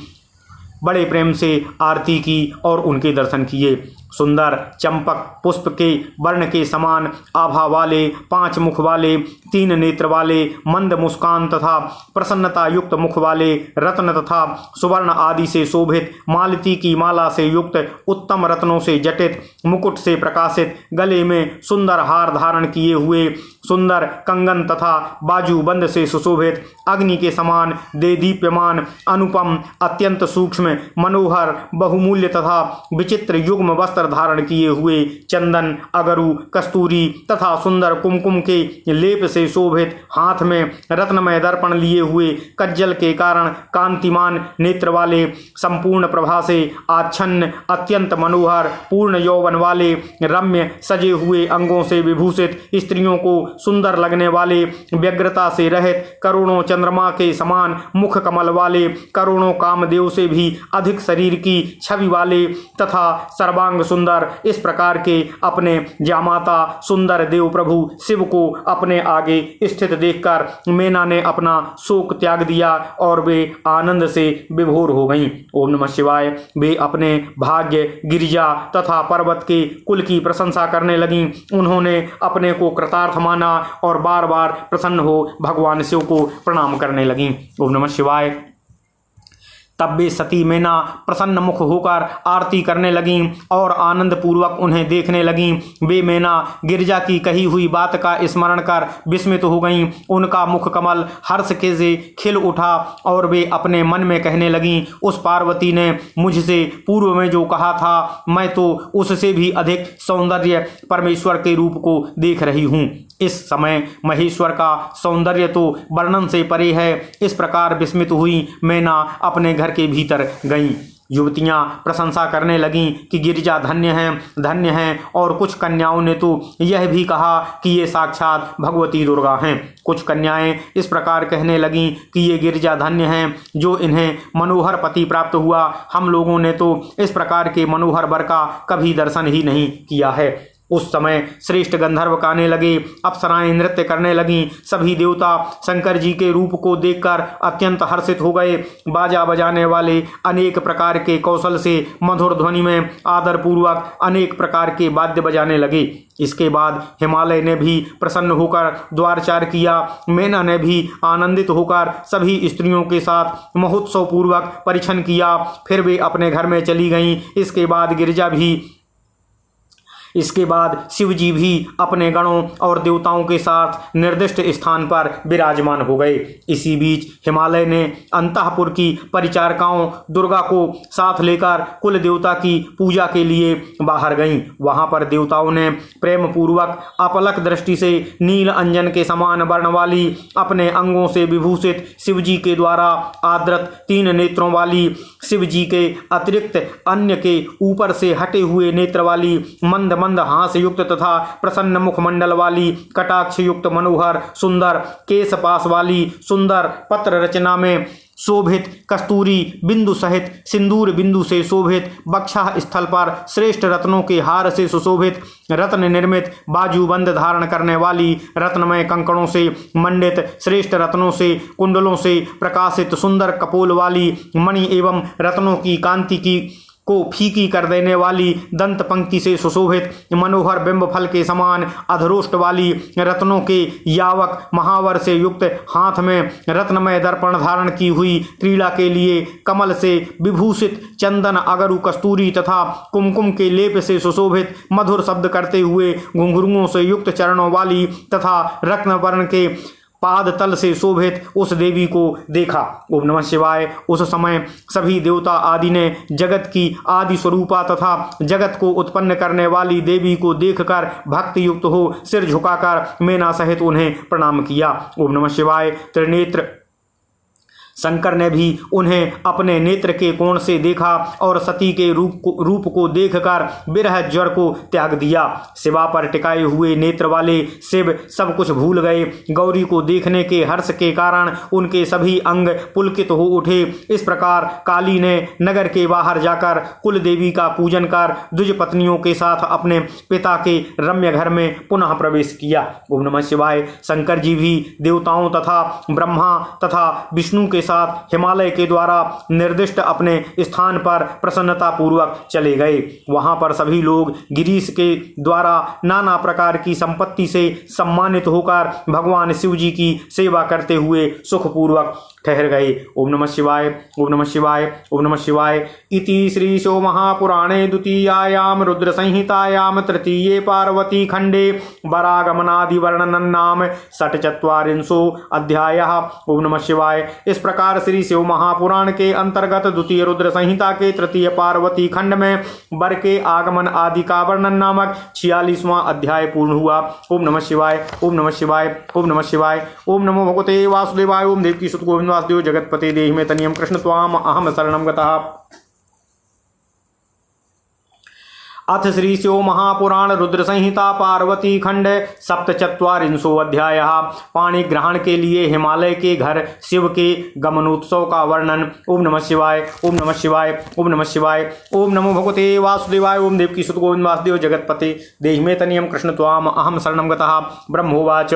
बड़े प्रेम से आरती की और उनके दर्शन किए। सुंदर चंपक पुष्प के वर्ण के समान आभा वाले, 5 मुख वाले, 3 नेत्र वाले, मंद मुस्कान तथा प्रसन्नता युक्त मुख वाले, रत्न तथा सुवर्ण आदि से शोभित, मालती की माला से युक्त, उत्तम रत्नों से जटित, मुकुट से प्रकाशित, गले में सुंदर हार धारण किए हुए, सुंदर कंगन तथा बाजूबंद से सुशोभित, अग्नि के समान देदीप्यमान, अनुपम, अत्यंत सूक्ष्म, मनोहर, बहुमूल्य तथा विचित्र युग्म वस्त्र धारण किए हुए, चंदन, अगरू, कस्तूरी तथा सुंदर कुमकुम के लेप से शोभित, हाथ में रत्नमय दर्पण लिए हुए, कज्जल के कारण कांतिमान नेत्र वाले, संपूर्ण प्रभा से आच्छन्न, अत्यंत मनोहर, पूर्ण यौवन वाले, रम्य सजे हुए अंगों से विभूषित, स्त्रियों को सुंदर लगने वाले, व्यग्रता से रहित, करोड़ों चंद्रमा के समान मुख कमल वाले, करोड़ों कामदेव से भी अधिक शरीर की छवि वाले तथा सर्वांग सुंदर, इस प्रकार के अपने जामाता सुंदर देव प्रभु शिव को अपने आगे स्थित देखकर मैना ने अपना शोक त्याग दिया और वे आनंद से विभोर हो गईं। ओम नमः शिवाय। वे अपने भाग्य, गिरिजा तथा पर्वत के कुल की प्रशंसा करने लगीं। उन्होंने अपने को कृतार्थ माना और बार बार प्रसन्न हो भगवान शिव को प्रणाम करने लगीं। ओम नमः शिवाय। तब वे सती मैना प्रसन्न मुख होकर आरती करने लगीं और आनंद पूर्वक उन्हें देखने लगीं। वे मैना गिरिजा की कही हुई बात का स्मरण कर विस्मित हो गईं। उनका मुख कमल हर्ष के से खिल उठा और वे अपने मन में कहने लगीं, उस पार्वती ने मुझसे पूर्व में जो कहा था, मैं तो उससे भी अधिक सौंदर्य परमेश्वर के रूप को देख रही हूँ। इस समय महेश्वर का सौंदर्य तो वर्णन से परे है। इस प्रकार विस्मित हुई मैना अपने घर के भीतर गईं। युवतियां प्रशंसा करने लगीं कि गिरिजा धन्य हैं और कुछ कन्याओं ने तो यह भी कहा कि ये साक्षात भगवती दुर्गा हैं। कुछ कन्याएं इस प्रकार कहने लगीं कि ये गिरिजा धन्य हैं जो इन्हें मनोहर पति प्राप्त हुआ। हम लोगों ने तो इस प्रकार के मनोहर वर का कभी दर्शन ही नहीं किया है। उस समय श्रेष्ठ गंधर्व गाने लगे, अप्सराएं नृत्य करने लगीं। सभी देवता शंकर जी के रूप को देखकर अत्यंत हर्षित हो गए। बाजा बजाने वाले अनेक प्रकार के कौशल से मधुर ध्वनि में आदरपूर्वक अनेक प्रकार के वाद्य बजाने लगे। इसके बाद हिमालय ने भी प्रसन्न होकर द्वारचार किया। मैना ने भी आनंदित होकर सभी स्त्रियों के साथ महोत्सव पूर्वक परिछन किया। फिर वे अपने घर में चली गईं। इसके बाद शिवजी भी अपने गणों और देवताओं के साथ निर्दिष्ट स्थान पर विराजमान हो गए। इसी बीच हिमालय ने अंतःपुर की परिचारिकाओं दुर्गा को साथ लेकर कुल देवता की पूजा के लिए बाहर गईं। वहां पर देवताओं ने प्रेम पूर्वक अपलक दृष्टि से नील अंजन के समान वर्ण वाली, अपने अंगों से विभूषित, शिवजी के द्वारा आदृत 3 नेत्रों वाली, शिवजी के अतिरिक्त अन्य के ऊपर से हटे हुए नेत्र वाली, मंद मंद हास्य युक्त तथा प्रसन्न मुखमंडल वाली, कटाक्ष युक्त मनोहर सुंदर केश पास वाली, सुंदर पत्र रचना में शोभित, कस्तूरी बिंदु सहित सिंदूर बिंदु से शोभित, बक्षा स्थल पर श्रेष्ठ रत्नों के हार से सुशोभित, रत्न निर्मित बाजूबंद धारण करने वाली, रत्नमय कंकणों से मंडित, श्रेष्ठ रत्नों से कुंडलों से प्रकाशित, सुंदर कपोल वाली, मणि एवं रत्नों की कांति की को फीकी कर देने वाली, दंत पंक्ति से सुशोभित, मनोहर बिंब फल के समान अधरोष्ट वाली, रत्नों के यावक महावर से युक्त, हाथ में रत्नमय दर्पण धारण की हुई, क्रीड़ा के लिए कमल से विभूषित, चंदन अगरु कस्तूरी तथा कुमकुम के लेप से सुशोभित, मधुर शब्द करते हुए घुंघरुओं से युक्त चरणों वाली तथा रत्न वर्ण के पाद तल से शोभित उस देवी को देखा। ओम नमः शिवाय। उस समय सभी देवता आदि ने जगत की आदि स्वरूपा तथा जगत को उत्पन्न करने वाली देवी को देखकर भक्ति युक्त हो सिर झुकाकर मैना सहित उन्हें प्रणाम किया। ओम नमः शिवाय। त्रिनेत्र शंकर ने भी उन्हें अपने नेत्र के कोण से देखा और सती के रूप को देखकर विरह ज्वर को त्याग दिया। शिवा पर टिकाए हुए नेत्र वाले शिव सब कुछ भूल गए। गौरी को देखने के हर्ष के कारण उनके सभी अंग पुलकित हो उठे। इस प्रकार काली ने नगर के बाहर जाकर कुल देवी का पूजन कर द्विज पत्नियों के साथ अपने पिता के रम्य घर में पुनः प्रवेश किया। ओम नमः शिवाय। शंकर जी भी देवताओं तथा ब्रह्मा तथा विष्णु के साथ हिमालय के द्वारा निर्दिष्ट अपने स्थान पर प्रसन्नता पूर्वक चले गए। वहां पर सभी लोग गिरीश के द्वारा नाना प्रकार की संपत्ति से सम्मानित होकर भगवान शिव जी की सेवा करते हुए सुखपूर्वक ठहर गए। ओम नमः शिवाय। ओम नमः शिवाय। ओम नमः शिवाय। इति श्री शिव महापुराणे द्वितीयायां रुद्र संहितायां तृतीये पार्वती खंडे वरागमनादि वर्णनं नाम षट्चत्वारिंशो अध्यायः। ओम नमः शिवाय। इस प्रकार श्री शिव महापुराण के अंतर्गत द्वितीय रुद्र संहिता के तृतीय पार्वती खंड में वर के आगमन आदि का वर्णन नामक 46वां अध्याय पूर्ण हुआ। ओम नमः शिवाय। ओम नमः शिवाय। ओम नमः शिवाय। ओम नमो भगवते वासुदेवाय। ओम देवकी सुत गोविंद वासुदेव जगतपते देहि मे तनियम कृष्ण त्वाम अहम शरणं गतः। अथ श्री शिव महापुराण रुद्र संहिता पार्वती खंड सप्तचत्वारिंशो अध्यायः। पाणी ग्रहण के लिए हिमालय के घर शिव के गमनोत्सव का वर्णन। ओम नमः शिवाय। ओम नमः शिवाय। ओम नमः शिवाय। ओम नमो भगवते वासुदेवाय। ओम देवकी सुत गोविंद वासुदेव जगतपते देहि मे तनियम कृष्ण त्वाम अहम शरणं गतः। ब्रह्मोवाच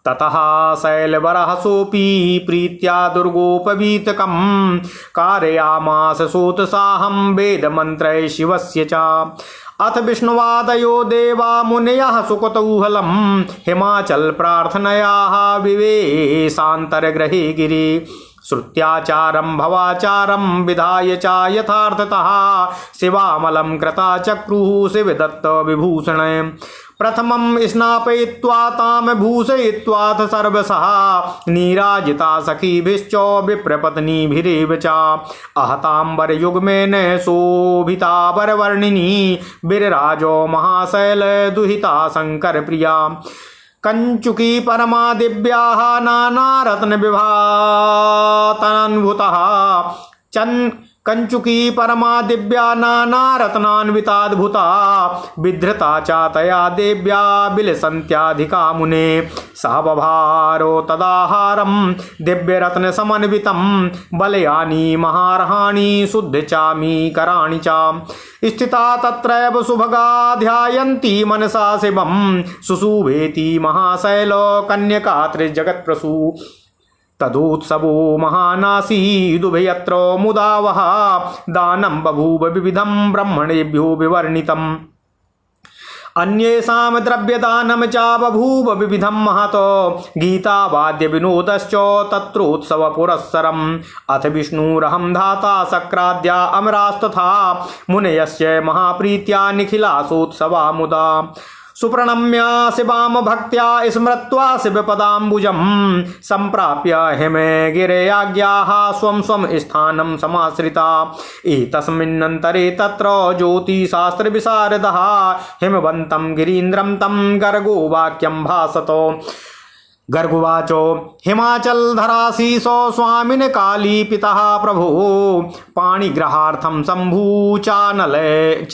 ततः शैलवरहसोऽपि प्रीत्या दुर्गोपवीतकं कारयामास सोत्साहं वेदमन्त्रै शिवस्य च। अथ विष्णुवादयो देवा मुनयः सुकतौहलं हिमाचल प्रार्थनयाः विवेशान्तर्गृहे गिरि। श्रुत्याचारं भवाचारं विधाय च यथार्थतः शिवामलं कृता चक्रुः शिवदत्त विभूषणे। प्रथमं स्नापयित्वा तां भूषयित्वाथ सर्वशः नीराजिता सखीभिश्च विप्रपत्नीभिरेव च। अहताम्बरयुग्मेन शोभिता वरवर्णिनी वीरराजो महाशैल दुहिता शंकर प्रिया। कंचुकी परमा दिव्याः नानारत्न विभातान्भुतः कंचुकी परमा दिव्या नाना रत्नान्विताद्भुता विधृता च तया देव्या बिलसन्त्याधिका मुने। सह बभारो तदाहारं दिव्यरत्न समन्वितं बलयानी महारहाणि शुद्ध चामी कराणि च। स्थिता तत्रैव सुभगा ध्यायन्ती मनसा शिवं सुशुभेति महाशैलो कन्यका त्रिजगत्प्रसू। तदोत्सवो महानासीदुभयत्र मुदा वः दानं बभूव विविधं ब्रह्मणेभ्यो विवर्णितम्। अन्येषां द्रव्यदानं च बभूव विविधं महतो गीतावाद्य विनोदश्च तत्रोत्सवपुरस्सरम्। अथ विष्णुरहं धाता शक्राद्या अमरास्तथा मुनयस्य महाप्रीत्या निखिलासोत्सवा मुदा। सुप्रणम्य शिवां भक्त्या स्मृत्वा शिवपदाम्बुजं सम्प्राप्य हिमगिरयाज्ञाः स्वं स्वं स्थानं समाश्रिता। एतस्मिन्नन्तरे तत्र ज्योतिशास्त्रविशारदः हिमवन्तं गिरीन्द्रं तं गर्गो वाक्यं भासतो। गर्गुवाचो हिमाचल धरासीसो स्वामिन काली पितः प्रभो पाणिग्रहार्थं शम्भूचानय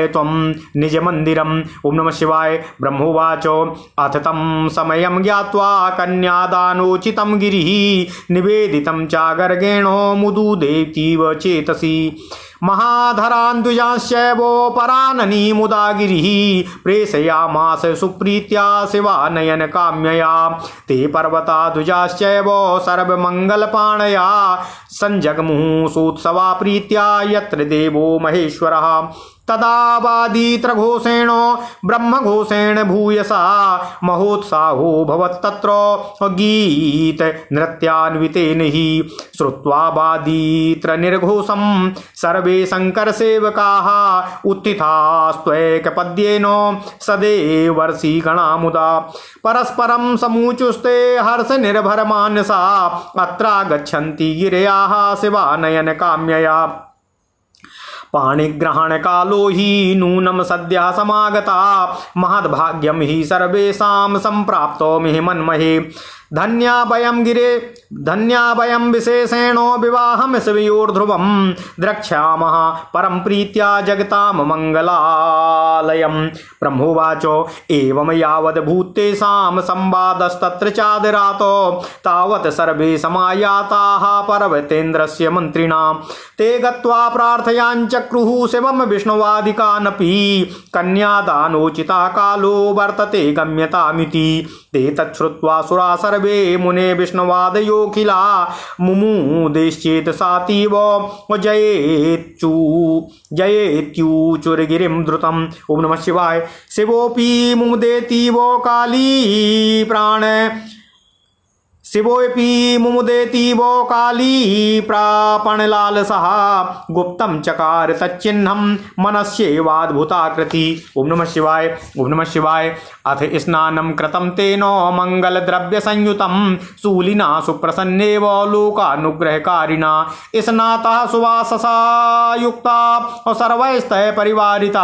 त्वं निज मंदिरम्। ओम नमः शिवाय। ब्रह्मोवाचो अथ तं समयं ज्ञात्वा कन्यादानोचितं गिरिः निवेदितं च गर्गेणो मुदुदेतीव चेतसि। महाधरान्द्विजांश्चैवो पराननी मुदा गिरिः प्रेषयामास सुप्रीत्या शिवानयन काम्यया। ते पर्वता द्विजाश्चैव सर्वमङ्गलपाणया सञ्जग्मुः सोत्सवा प्रीत्या यत्र देवो महेश्वरः। तदा वादीत्र घोषेण ब्रह्मघोषेण भूयसा महोत्साहो भवत्तत्र गीत नृत्यान्वितेन हि। श्रुत्वा वादीत्र निर्घोषं सर्वे शंकर सेवकाः उत्थितास्त्वैकपद्येन सदेवर्षि गणामुदा। परस्परं समूचुस्ते हर्ष निर्भर मानसा अत्रागच्छन्ति गिरयाः शिवानयन काम्यया। पाणिग्रहण कालो हि नूनं सद्यः समागता महद्भाग्यं हि सर्वेषां सम्प्राप्तो मिहि मन्महे। धन्या वयं विशेषेणो विवाहं शिवयोर्ध्रुवं द्रक्ष्यामः परं प्रीत्या जगतां मंगलालयं। ब्रह्मोवाच एवं यावद् भूतेषां संवादस्तत्र चादिरातो तावत् सर्वे समायाताः पर्वतेन्द्रस्य मन्त्रिणां ते गत्वा प्रार्थयाञ्चक्रुः शिवं विष्णुवादिकानपि कन्यादानोचिता कालो वर्तते गम्यतामिति। ते तच्छ्रुत्वा सुरा सर्वे मुने विष्णुवादयोऽखिला मुमुदेश्चेत सातीव जयेत्यूचुर्गिरिं द्रुतम्। ओम नमः शिवाय। शिवोऽपि मुमुदेतीव काली प्राण शिवोऽपि मुमुदेतीव काली प्रापणलालसः गुप्तं चकार तच्चिह्नं मनस्येवाद्भुताकृति। ओम नमः शिवाय। ओम नमः शिवाय। अथ स्नानं कृतं तेन मङ्गलद्रव्यसंयुतं शूलिना सुप्रसन्नेव लोकानुग्रहकारिणा स्नातः सुवाससा युक्ता सर्वैस्तः परिवारिता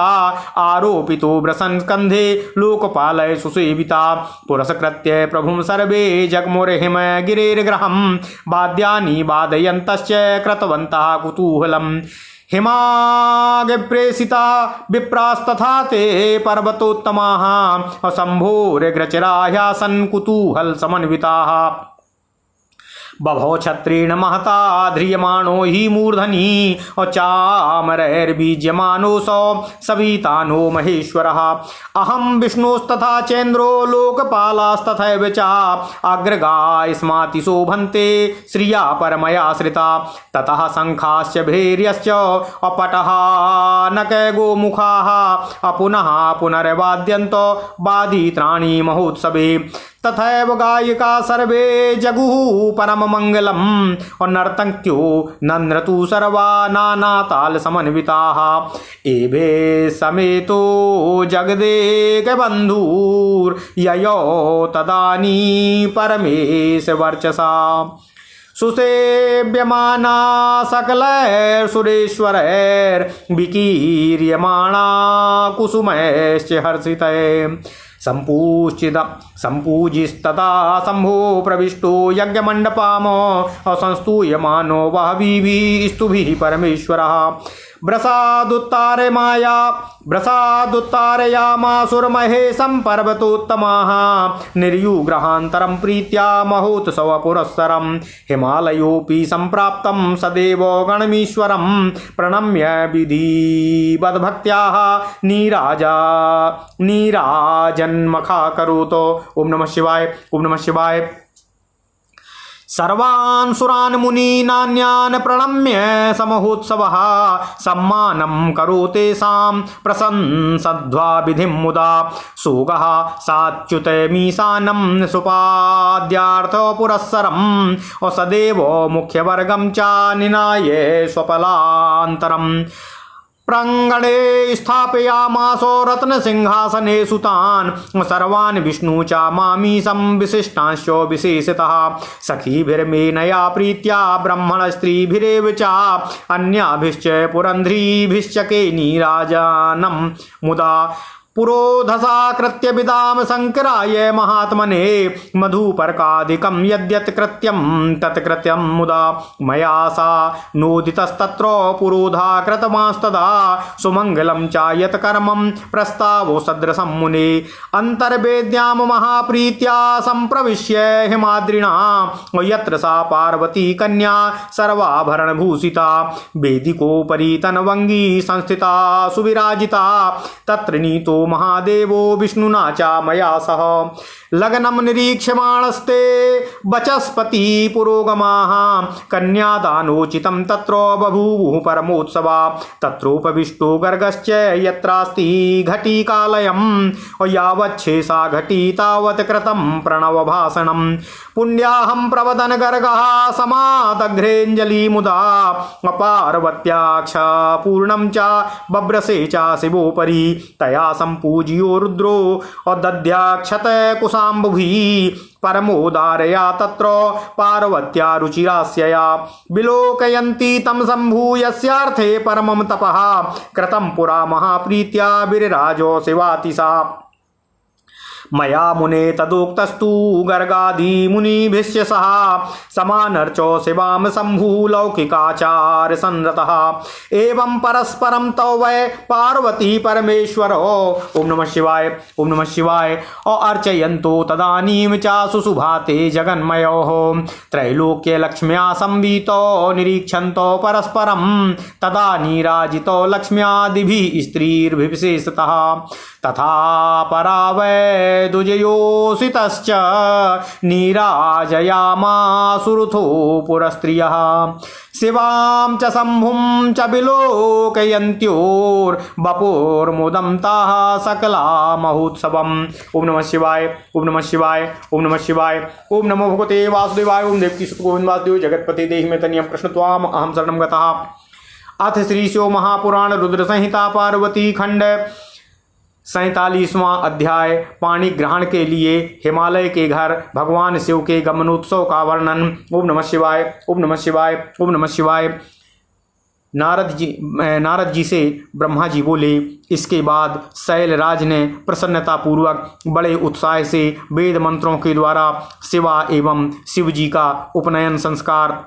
आरोपितो वृषन्स्कन्धे लोकपालय सुसेविता पुरस्कृत्य प्रभुं सर्वे जग्मुर्हिम गिरेर्ग्रहं वाद्यानि वादयन्तश्च कृतवन्तः कुतूहलम्। हिमाग्प्रेषिता विप्रास्तथा ते पर्वतोत्तमाः शम्भोरग्रचिराह्यासन् कुतूहल समन्विताः। बभो छत्रेण महता ध्रियमाणो हि मूर्धनि चामरैर्बीज्यमानो सवितानो महेश्वरः। अहं विष्णुस्तथा चेन्द्रो लोकपालास्तथैव च अग्रगा स्माति शोभन्ते श्रिया परमयाश्रिता। ततः शङ्खाश्च भैर्यश्च अपटः नकगोमुखाः पुनः पुनर्वाद्यन्त वादित्राणि महोत्सवे। तथैव गायिका सर्वे जगुः परममङ्गलम् और नर्तक्यो नन्द्रतु सर्वा नानाताल समन्विताः। एभे समेतो जगदेकबन्धुर्ययो तदानी परमेश वर्चसा सुसेव्यमाना सकलैर्सुरेश्वरैर्विकीर्यमाणा कुसुमैश्च हर्षितैः। सम्पूजिस्तदा शम्भो प्रविष्टो यज्ञमण्डपाम संस्तूयमानो वह्निभिः स्तुभिः परमेश्वरः। व्रसादुत्तारयामासुरमहेशं पर्वतोत्तमाः निर्युग्रहान्तरं प्रीत्या महोत्सवपुरस्सरं। हिमालयोऽपि सम्प्राप्तं सदेव गणमीश्वरं प्रणम्य विधिवद्भक्त्याः नीराजन्मखाकरोत्। ओम नमः शिवाय। ओम नमः शिवाय। सर्वान् सुरान् मुनीनान्यान् प्रणम्य समहोत्सवः सम्मानं करोतेषां प्रशंसध्वा विधिं मुदा। सोगः साच्युतमीशानं सुपाद्यार्थ पुरस्सरं सदेव मुख्यवर्गं च निनाय स्वपलान्तरम्। प्रांगणे स्थापयामासो रत्नसिंहासने सुतान् सर्वान् विष्णु च मामीशं विशिष्टांश्च विशेषतः। सखीभिर्मेनया प्रीत्या ब्रह्मणस्त्रीभिरेव च अन्याभिश्च पुरन्ध्रीभिश्च केनीराजानं मुदा। पुरोधसा कृत्य विदाम शंकराय महात्मने मधुपर्कादिकं यद्यत् कृत्यं तत्कृत्यं मुदा। मया सा नोदितस्तत्र पुरोधा कृतमास्तदा सुमंगलं च यत् कर्मं प्रस्तावो सदृशं मुने। अंतर्वेद्यां महाप्रीत्या संप्रविश्य हिमाद्रिणा यत्र सा पार्वती कन्या सर्वाभरणभूषिता वेदिकोपरि तनवंगी संस्थिता सुविराजिता। तत्र नीतो महादेवो विष्णुना च मया सह लग्नं निरीक्ष्यमाणस्ते वचस्पति पुरोगमाः कन्यादानोचितं तत्र बभूवुः परमोत्सवा। तत्रोपविष्टो गर्गश्च यत्रास्ति घटिकालयं यावच्छेषा घटी तावत् कृतं प्रणवभाषणं। पुण्याहं प्रवदन गर्गः समादघ्रेऽञ्जलि मुदा पार्वत्याक्ष पूर्णं च बभ्रसे च शिवोपरि। तया सम्पूज्यो रुद्रो दद्याक्षत कुशाम्बुभिः परमोदारया तत्र पार्वत्या रुचिरास्यया। विलोकयन्ती तं सम्भूयस्यार्थे परमं तपः कृतं पुरा महाप्रीत्या विरराजो शिवातिशा। मया मुने तदोक्तस्तु गर्गादि मुनिभिश्च सह समानर्चो शिवाम शंभु लौकिकाचार संरतः एवं परस्परम तौ वै पार्वती परमेश्वर ओम नमः शिवाय ओम नमः शिवाय अर्चयन्तो तदानीं चासु सुभाते जगन्मयोः त्रैलोक्य लक्ष्म्या संवीतो निरीक्षन्तो परस्परं तदा नीराजितो लक्ष्म्यादिभिः स्त्रीर्विशेषतः तथा परा वै दुजयोषितश्च नीराजयामासुरुथो पुरस्त्रियः शिवां च शम्भुं च विलोकयन्त्योर्वपुर्मुदं ताः सकला महोत्सवम् ओम नमः शिवाय ओम नमः शिवाय ओम नमः शिवाय ओम नमो भगवते वासुदेवाय ओम देवकी सुत गोविंद वासुदेव जगतपति देहि में तनियम कृष्ण त्वाम अहम शरणं गतः। अथ श्री शिव महापुराण रुद्र संहिता पार्वती खंड 47वां अध्याय पाणी ग्रहण के लिए हिमालय के घर भगवान शिव के गमनोत्सव का वर्णन। ओम नमः शिवाय ओम नमः शिवाय ओम नमः शिवाय। नारद जी से ब्रह्मा जी बोले। इसके बाद शैलराज ने प्रसन्नता पूर्वक बड़े उत्साह से वेद मंत्रों के द्वारा शिवा एवं शिव जी का उपनयन संस्कार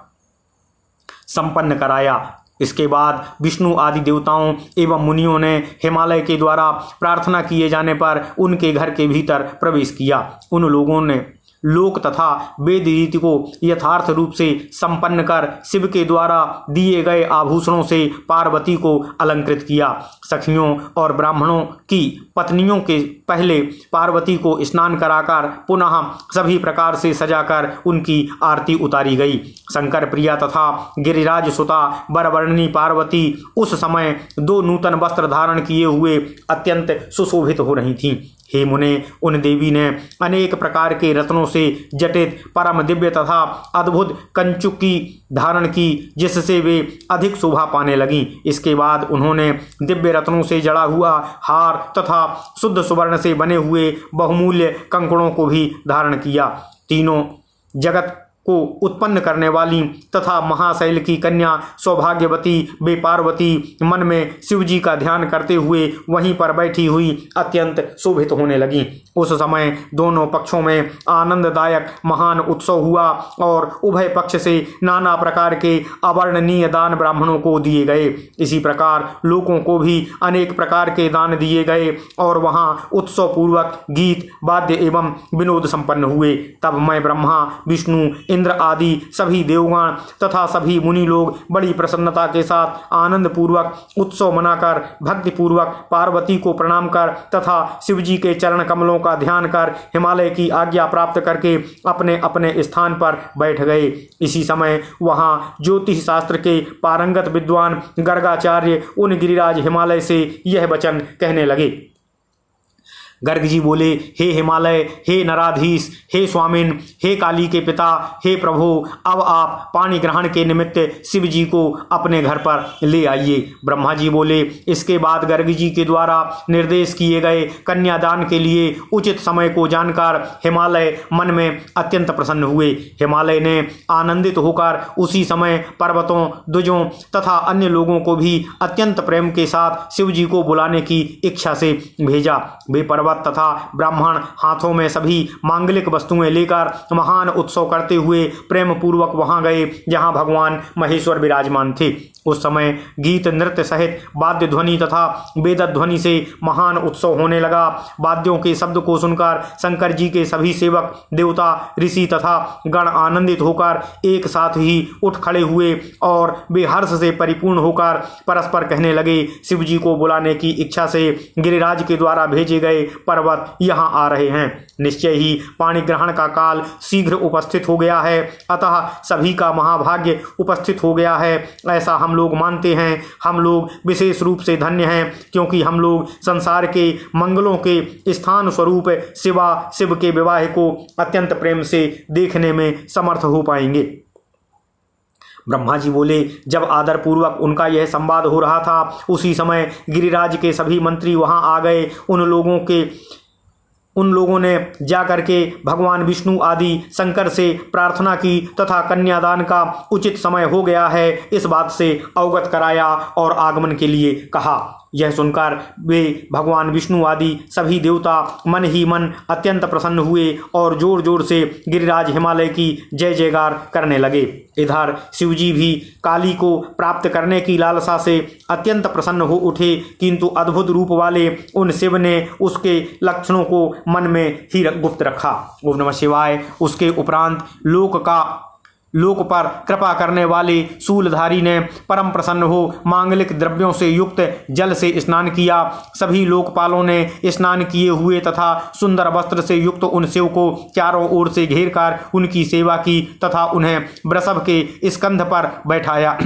संपन्न कराया। इसके बाद विष्णु आदि देवताओं एवं मुनियों ने हिमालय के द्वारा प्रार्थना किए जाने पर उनके घर के भीतर प्रवेश किया। उन लोगों ने लोक तथा वेद रीति को यथार्थ रूप से संपन्न कर शिव के द्वारा दिए गए आभूषणों से पार्वती को अलंकृत किया। सखियों और ब्राह्मणों की पत्नियों के पहले पार्वती को स्नान कराकर पुनः सभी प्रकार से सजाकर उनकी आरती उतारी गई। शंकर प्रिया तथा गिरिराज सुता बरवर्णिनी पार्वती उस समय 2 नूतन वस्त्र धारण किए हुए अत्यंत सुशोभित हो रही थीं। हे मुने, उन देवी ने अनेक प्रकार के रत्नों से जटित परम दिव्य तथा अद्भुत कंचुकी धारण की, जिससे वे अधिक शोभा पाने लगीं। इसके बाद उन्होंने दिव्य रत्नों से जड़ा हुआ हार तथा शुद्ध सुवर्ण से बने हुए बहुमूल्य कंकड़ों को भी धारण किया। तीनों जगत को उत्पन्न करने वाली तथा महाशैल की कन्या सौभाग्यवती वे पार्वती मन में शिव जी का ध्यान करते हुए वहीं पर बैठी हुई अत्यंत शोभित होने लगी। उस समय दोनों पक्षों में आनंददायक महान उत्सव हुआ और उभय पक्ष से नाना प्रकार के अवर्णनीय दान ब्राह्मणों को दिए गए। इसी प्रकार लोगों को भी अनेक प्रकार के दान दिए गए और वहां उत्सव पूर्वक गीत वाद्य एवं विनोद संपन्न हुए। तब मैं ब्रह्मा विष्णु इंद्र आदि सभी देवगण तथा सभी मुनि लोग बड़ी प्रसन्नता के साथ आनंद पूर्वक उत्सव मनाकर भक्ति पूर्वक पार्वती को प्रणाम कर तथा शिव जी के चरण कमलों का ध्यान कर हिमालय की आज्ञा प्राप्त करके अपने अपने स्थान पर बैठ गए। इसी समय वहां ज्योतिष शास्त्र के पारंगत विद्वान गर्गाचार्य उन गिरिराज हिमालय से यह वचन कहने लगे। गर्ग जी बोले, हे हिमालय, हे नराधीश, हे स्वामिन, हे काली के पिता, हे प्रभु, अब आप पानी ग्रहण के निमित्त शिव जी को अपने घर पर ले आइए। ब्रह्मा जी बोले। इसके बाद गर्ग जी के द्वारा निर्देश किए गए कन्यादान के लिए उचित समय को जानकर हिमालय मन में अत्यंत प्रसन्न हुए। हिमालय ने आनंदित होकर उसी समय पर्वतों, द्विजों तथा अन्य लोगों को भी अत्यंत प्रेम के साथ शिव जी को बुलाने की इच्छा से भेजा। वे पर्वत तथा ब्राह्मण हाथों में सभी मांगलिक वस्तुएं लेकर महान उत्सव करते हुए प्रेम पूर्वक वहां गए जहां भगवान महेश्वर विराजमान थे। उस समय गीत नृत्य सहित वाद्य ध्वनि तथा वेद ध्वनि से महान उत्सव होने लगा। वाद्यों के शब्द को सुनकर शंकर जी के सभी सेवक, देवता, ऋषि तथा गण आनंदित होकर एक साथ ही उठ खड़े हुए और वे हर्ष से परिपूर्ण होकर परस्पर कहने लगे, शिव जी को बुलाने की इच्छा से गिरिराज के द्वारा भेजे गए पर्वत यहाँ आ रहे हैं। निश्चय ही पाणी ग्रहण का काल शीघ्र उपस्थित हो गया है, अतः सभी का महाभाग्य उपस्थित हो गया है, ऐसा हम लोग मानते हैं। हम लोग विशेष रूप से धन्य हैं, क्योंकि हम लोग संसार के मंगलों के स्थान स्वरूप शिव के विवाह को अत्यंत प्रेम से देखने में समर्थ हो पाएंगे। ब्रह्मा जी बोले। जब आदर पूर्वक उनका यह संवाद हो रहा था, उसी समय गिरिराज के सभी मंत्री वहां आ गए। उन लोगों ने जाकर के भगवान विष्णु आदि शंकर से प्रार्थना की तथा कन्यादान का उचित समय हो गया है इस बात से अवगत कराया और आगमन के लिए कहा। यह सुनकर वे भगवान विष्णु आदि सभी देवता मन ही मन अत्यंत प्रसन्न हुए और जोर जोर से गिरिराज हिमालय की जय जयकार करने लगे। इधर शिवजी भी काली को प्राप्त करने की लालसा से अत्यंत प्रसन्न हो उठे, किंतु अद्भुत रूप वाले उन शिव ने उसके लक्षणों को मन में ही गुप्त रखा। ओम नमः शिवाय। उसके उपरांत लोक पर कृपा करने वाले शूलधारी ने परम प्रसन्न हो मांगलिक द्रव्यों से युक्त जल से स्नान किया। सभी लोकपालों ने स्नान किए हुए तथा सुंदर वस्त्र से युक्त उन शिव को चारों ओर से घेर कर उनकी सेवा की तथा उन्हें वृषभ के स्कंध पर बैठाया।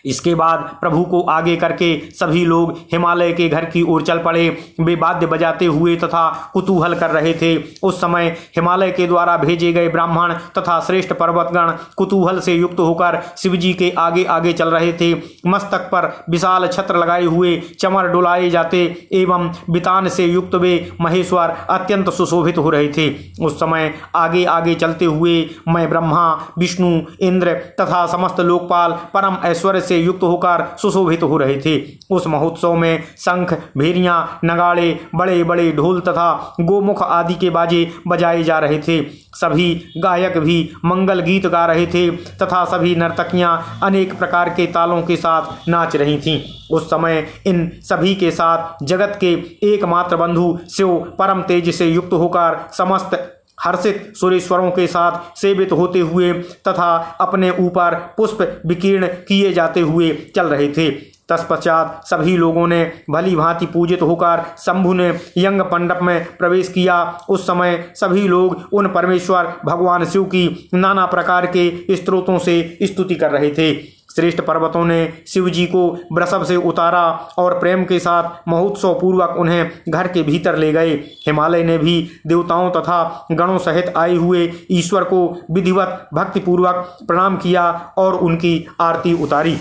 इसके बाद प्रभु को आगे करके सभी लोग हिमालय के घर की ओर चल पड़े। वे वाद्य बजाते हुए तथा कुतूहल कर रहे थे। उस समय हिमालय के द्वारा भेजे गए ब्राह्मण तथा श्रेष्ठ पर्वतगण कुतूहल से युक्त होकर शिवजी के आगे आगे चल रहे थे। मस्तक पर विशाल छत्र लगाए हुए चमर डुलाए जाते एवं बितान से युक्त वे महेश्वर अत्यंत सुशोभित हो रहे थे। उस समय आगे आगे चलते हुए मैं ब्रह्मा, विष्णु, इंद्र तथा समस्त लोकपाल परम ऐश्वर्य से युक्त होकर सुशोभित हो रहे थे। उस महोत्सव में शंख, भेरियां, नगाड़े, बड़े बड़े ढोल तथा गोमुख आदि के बाजे बजाए जा रहे थे। सभी गायक भी मंगल गीत गा रहे थे तथा सभी नर्तकियां अनेक प्रकार के तालों के साथ नाच रही थीं। उस समय इन सभी के साथ जगत के एकमात्र बंधु शिव परम तेज से युक्त होकर समस्त हर्षित सुरेश्वरों के साथ सेवित होते हुए तथा अपने ऊपर पुष्प विकीर्ण किए जाते हुए चल रहे थे। तत्पश्चात सभी लोगों ने भली भांति पूजित होकर शंभु ने यज्ञ मंडप में प्रवेश किया। उस समय सभी लोग उन परमेश्वर भगवान शिव की नाना प्रकार के स्तोत्रों से स्तुति कर रहे थे। श्रेष्ठ पर्वतों ने शिव जी को वृषभ से उतारा और प्रेम के साथ महोत्सव पूर्वक उन्हें घर के भीतर ले गए। हिमालय ने भी देवताओं तथा गणों सहित आए हुए ईश्वर को विधिवत भक्तिपूर्वक प्रणाम किया और उनकी आरती उतारी।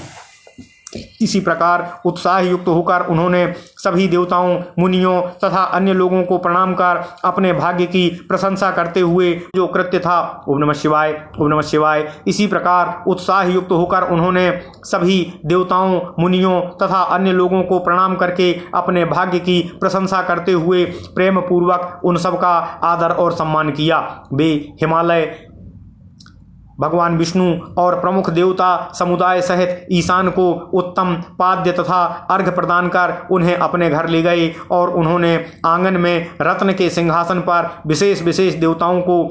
इसी प्रकार उत्साह युक्त होकर उन्होंने सभी देवताओं, मुनियों तथा अन्य लोगों को प्रणाम कर अपने भाग्य की प्रशंसा करते हुए जो कृत्य था, ओम नमः शिवाय, ओम नमः शिवाय, इसी प्रकार उत्साह युक्त होकर उन्होंने सभी देवताओं, मुनियों तथा अन्य लोगों को प्रणाम करके अपने भाग्य की प्रशंसा करते हुए प्रेम पूर्वक उन सब का आदर और सम्मान किया। वे हिमालय, भगवान विष्णु और प्रमुख देवता समुदाय सहित ईशान को उत्तम पाद्य तथा अर्घ्य प्रदान कर उन्हें अपने घर ले गए और उन्होंने आंगन में रत्न के सिंहासन पर विशेष विशेष देवताओं को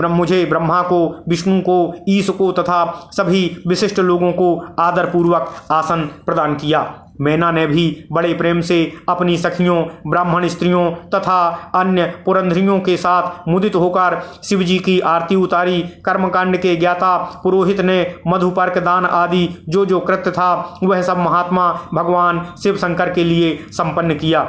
मुझे ब्रह्मा को, विष्णु को, ईश को तथा सभी विशिष्ट लोगों को आदर पूर्वक आसन प्रदान किया। मैना ने भी बड़े प्रेम से अपनी सखियों, ब्राह्मण स्त्रियों तथा अन्य पुरंधरियों के साथ मुदित होकर शिवजी की आरती उतारी। कर्मकांड के ज्ञाता पुरोहित ने मधुपर्क दान आदि जो जो कृत्य था वह सब महात्मा भगवान शिव शंकर के लिए संपन्न किया।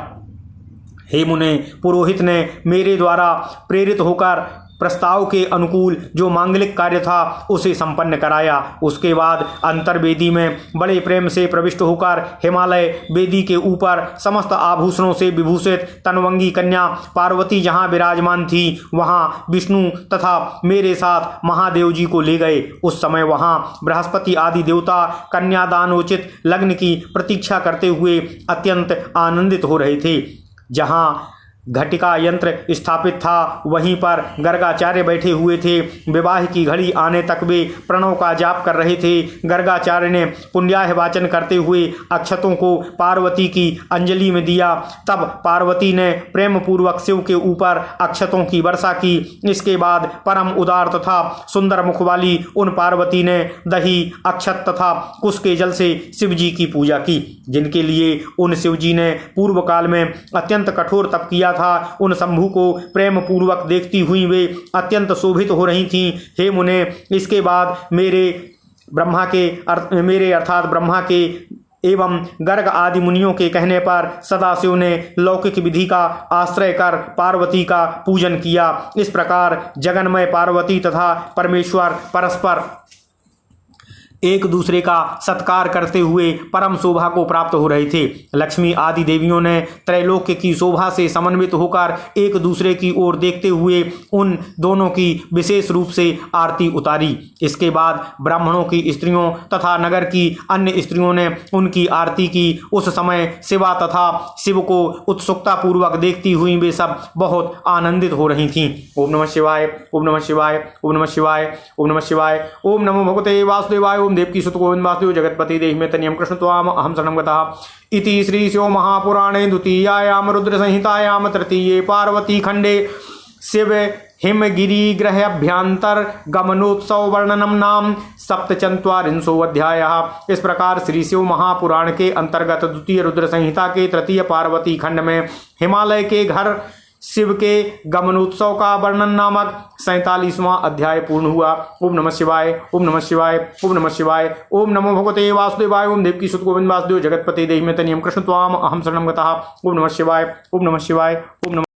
हे मुने, पुरोहित ने मेरे द्वारा प्रेरित होकर प्रस्ताव के अनुकूल जो मांगलिक कार्य था उसे संपन्न कराया। उसके बाद अंतर्वेदी में बड़े प्रेम से प्रविष्ट होकर हिमालय वेदी के ऊपर समस्त आभूषणों से विभूषित तनवंगी कन्या पार्वती जहाँ विराजमान थी वहाँ विष्णु तथा मेरे साथ महादेव जी को ले गए। उस समय वहाँ बृहस्पति आदि देवता कन्यादानोचित लग्न की प्रतीक्षा करते हुए अत्यंत आनंदित हो रहे थे। जहाँ घटिका यंत्र स्थापित था वहीं पर गर्गाचार्य बैठे हुए थे। विवाह की घड़ी आने तक वे प्रणव का जाप कर रहे थे। गर्गाचार्य ने पुण्याह वाचन करते हुए अक्षतों को पार्वती की अंजलि में दिया। तब पार्वती ने प्रेम पूर्वक शिव के ऊपर अक्षतों की वर्षा की। इसके बाद परम उदार तथा सुंदर मुख वाली उन पार्वती ने दही, अक्षत तथा कुश के जल से शिव जी की पूजा की, जिनके लिए उन शिव जी ने पूर्व काल में अत्यंत कठोर तप किया था। उन शंभु को प्रेम पूर्वक देखती हुई वे अत्यंत शोभित हो रही थीं। हे मुने, इसके बाद मेरे अर्थात ब्रह्मा के एवं गर्ग आदि मुनियों के कहने पर सदाशिव ने लौकिक विधि का आश्रय कर पार्वती का पूजन किया। इस प्रकार जगन्मय पार्वती तथा परमेश्वर परस्पर एक दूसरे का सत्कार करते हुए परम शोभा को प्राप्त हो रहे थे। लक्ष्मी आदि देवियों ने त्रैलोक्य की शोभा से समन्वित होकर एक दूसरे की ओर देखते हुए उन दोनों की विशेष रूप से आरती उतारी। इसके बाद ब्राह्मणों की स्त्रियों तथा नगर की अन्य स्त्रियों ने उनकी आरती की। उस समय शिवा तथा शिव को उत्सुकता पूर्वक देखती हुई वे सब बहुत आनंदित हो रही थीं। ओम नमः शिवाय, ओम नमः शिवाय, ओम नमः शिवाय, ओम नमः शिवाय। ओम नमो भगवते वासुदेवाय। ओम देवकी सुत गोविंद वासुदेव जगतपति देहि में तनियम कृष्ण त्वाम अहम शरणं गतः। इति श्री शिव महापुराणे द्वितीयायाम रुद्र संहितायाम तृतीये पार्वती खंडे शिव हिमगिरी ग्रहाभ्यंतर गमनोत्सव वर्णनम नाम सप्तचत्वारिंशो अध्यायः। इस प्रकार श्री शिव महापुराण के अंतर्गत द्वितीय रुद्र संहिता के तृतीय पार्वती खंड में हिमालय के घर शिव के गमनोत्सव का वर्णन नामक 47वां अध्याय पूर्ण हुआ। ओम नमः शिवाय, ओम नमः शिवाय, ओम नमः शिवाय। ओम नमो भगवते वासुदेवाय। ओम देवकी सुत गोविंद वासुदेव जगतपति देहि में तनियम कृष्ण त्वाम अहम शरणं गतः। ओम नमः शिवाय, ओम नमः शिवाय, ओम नमः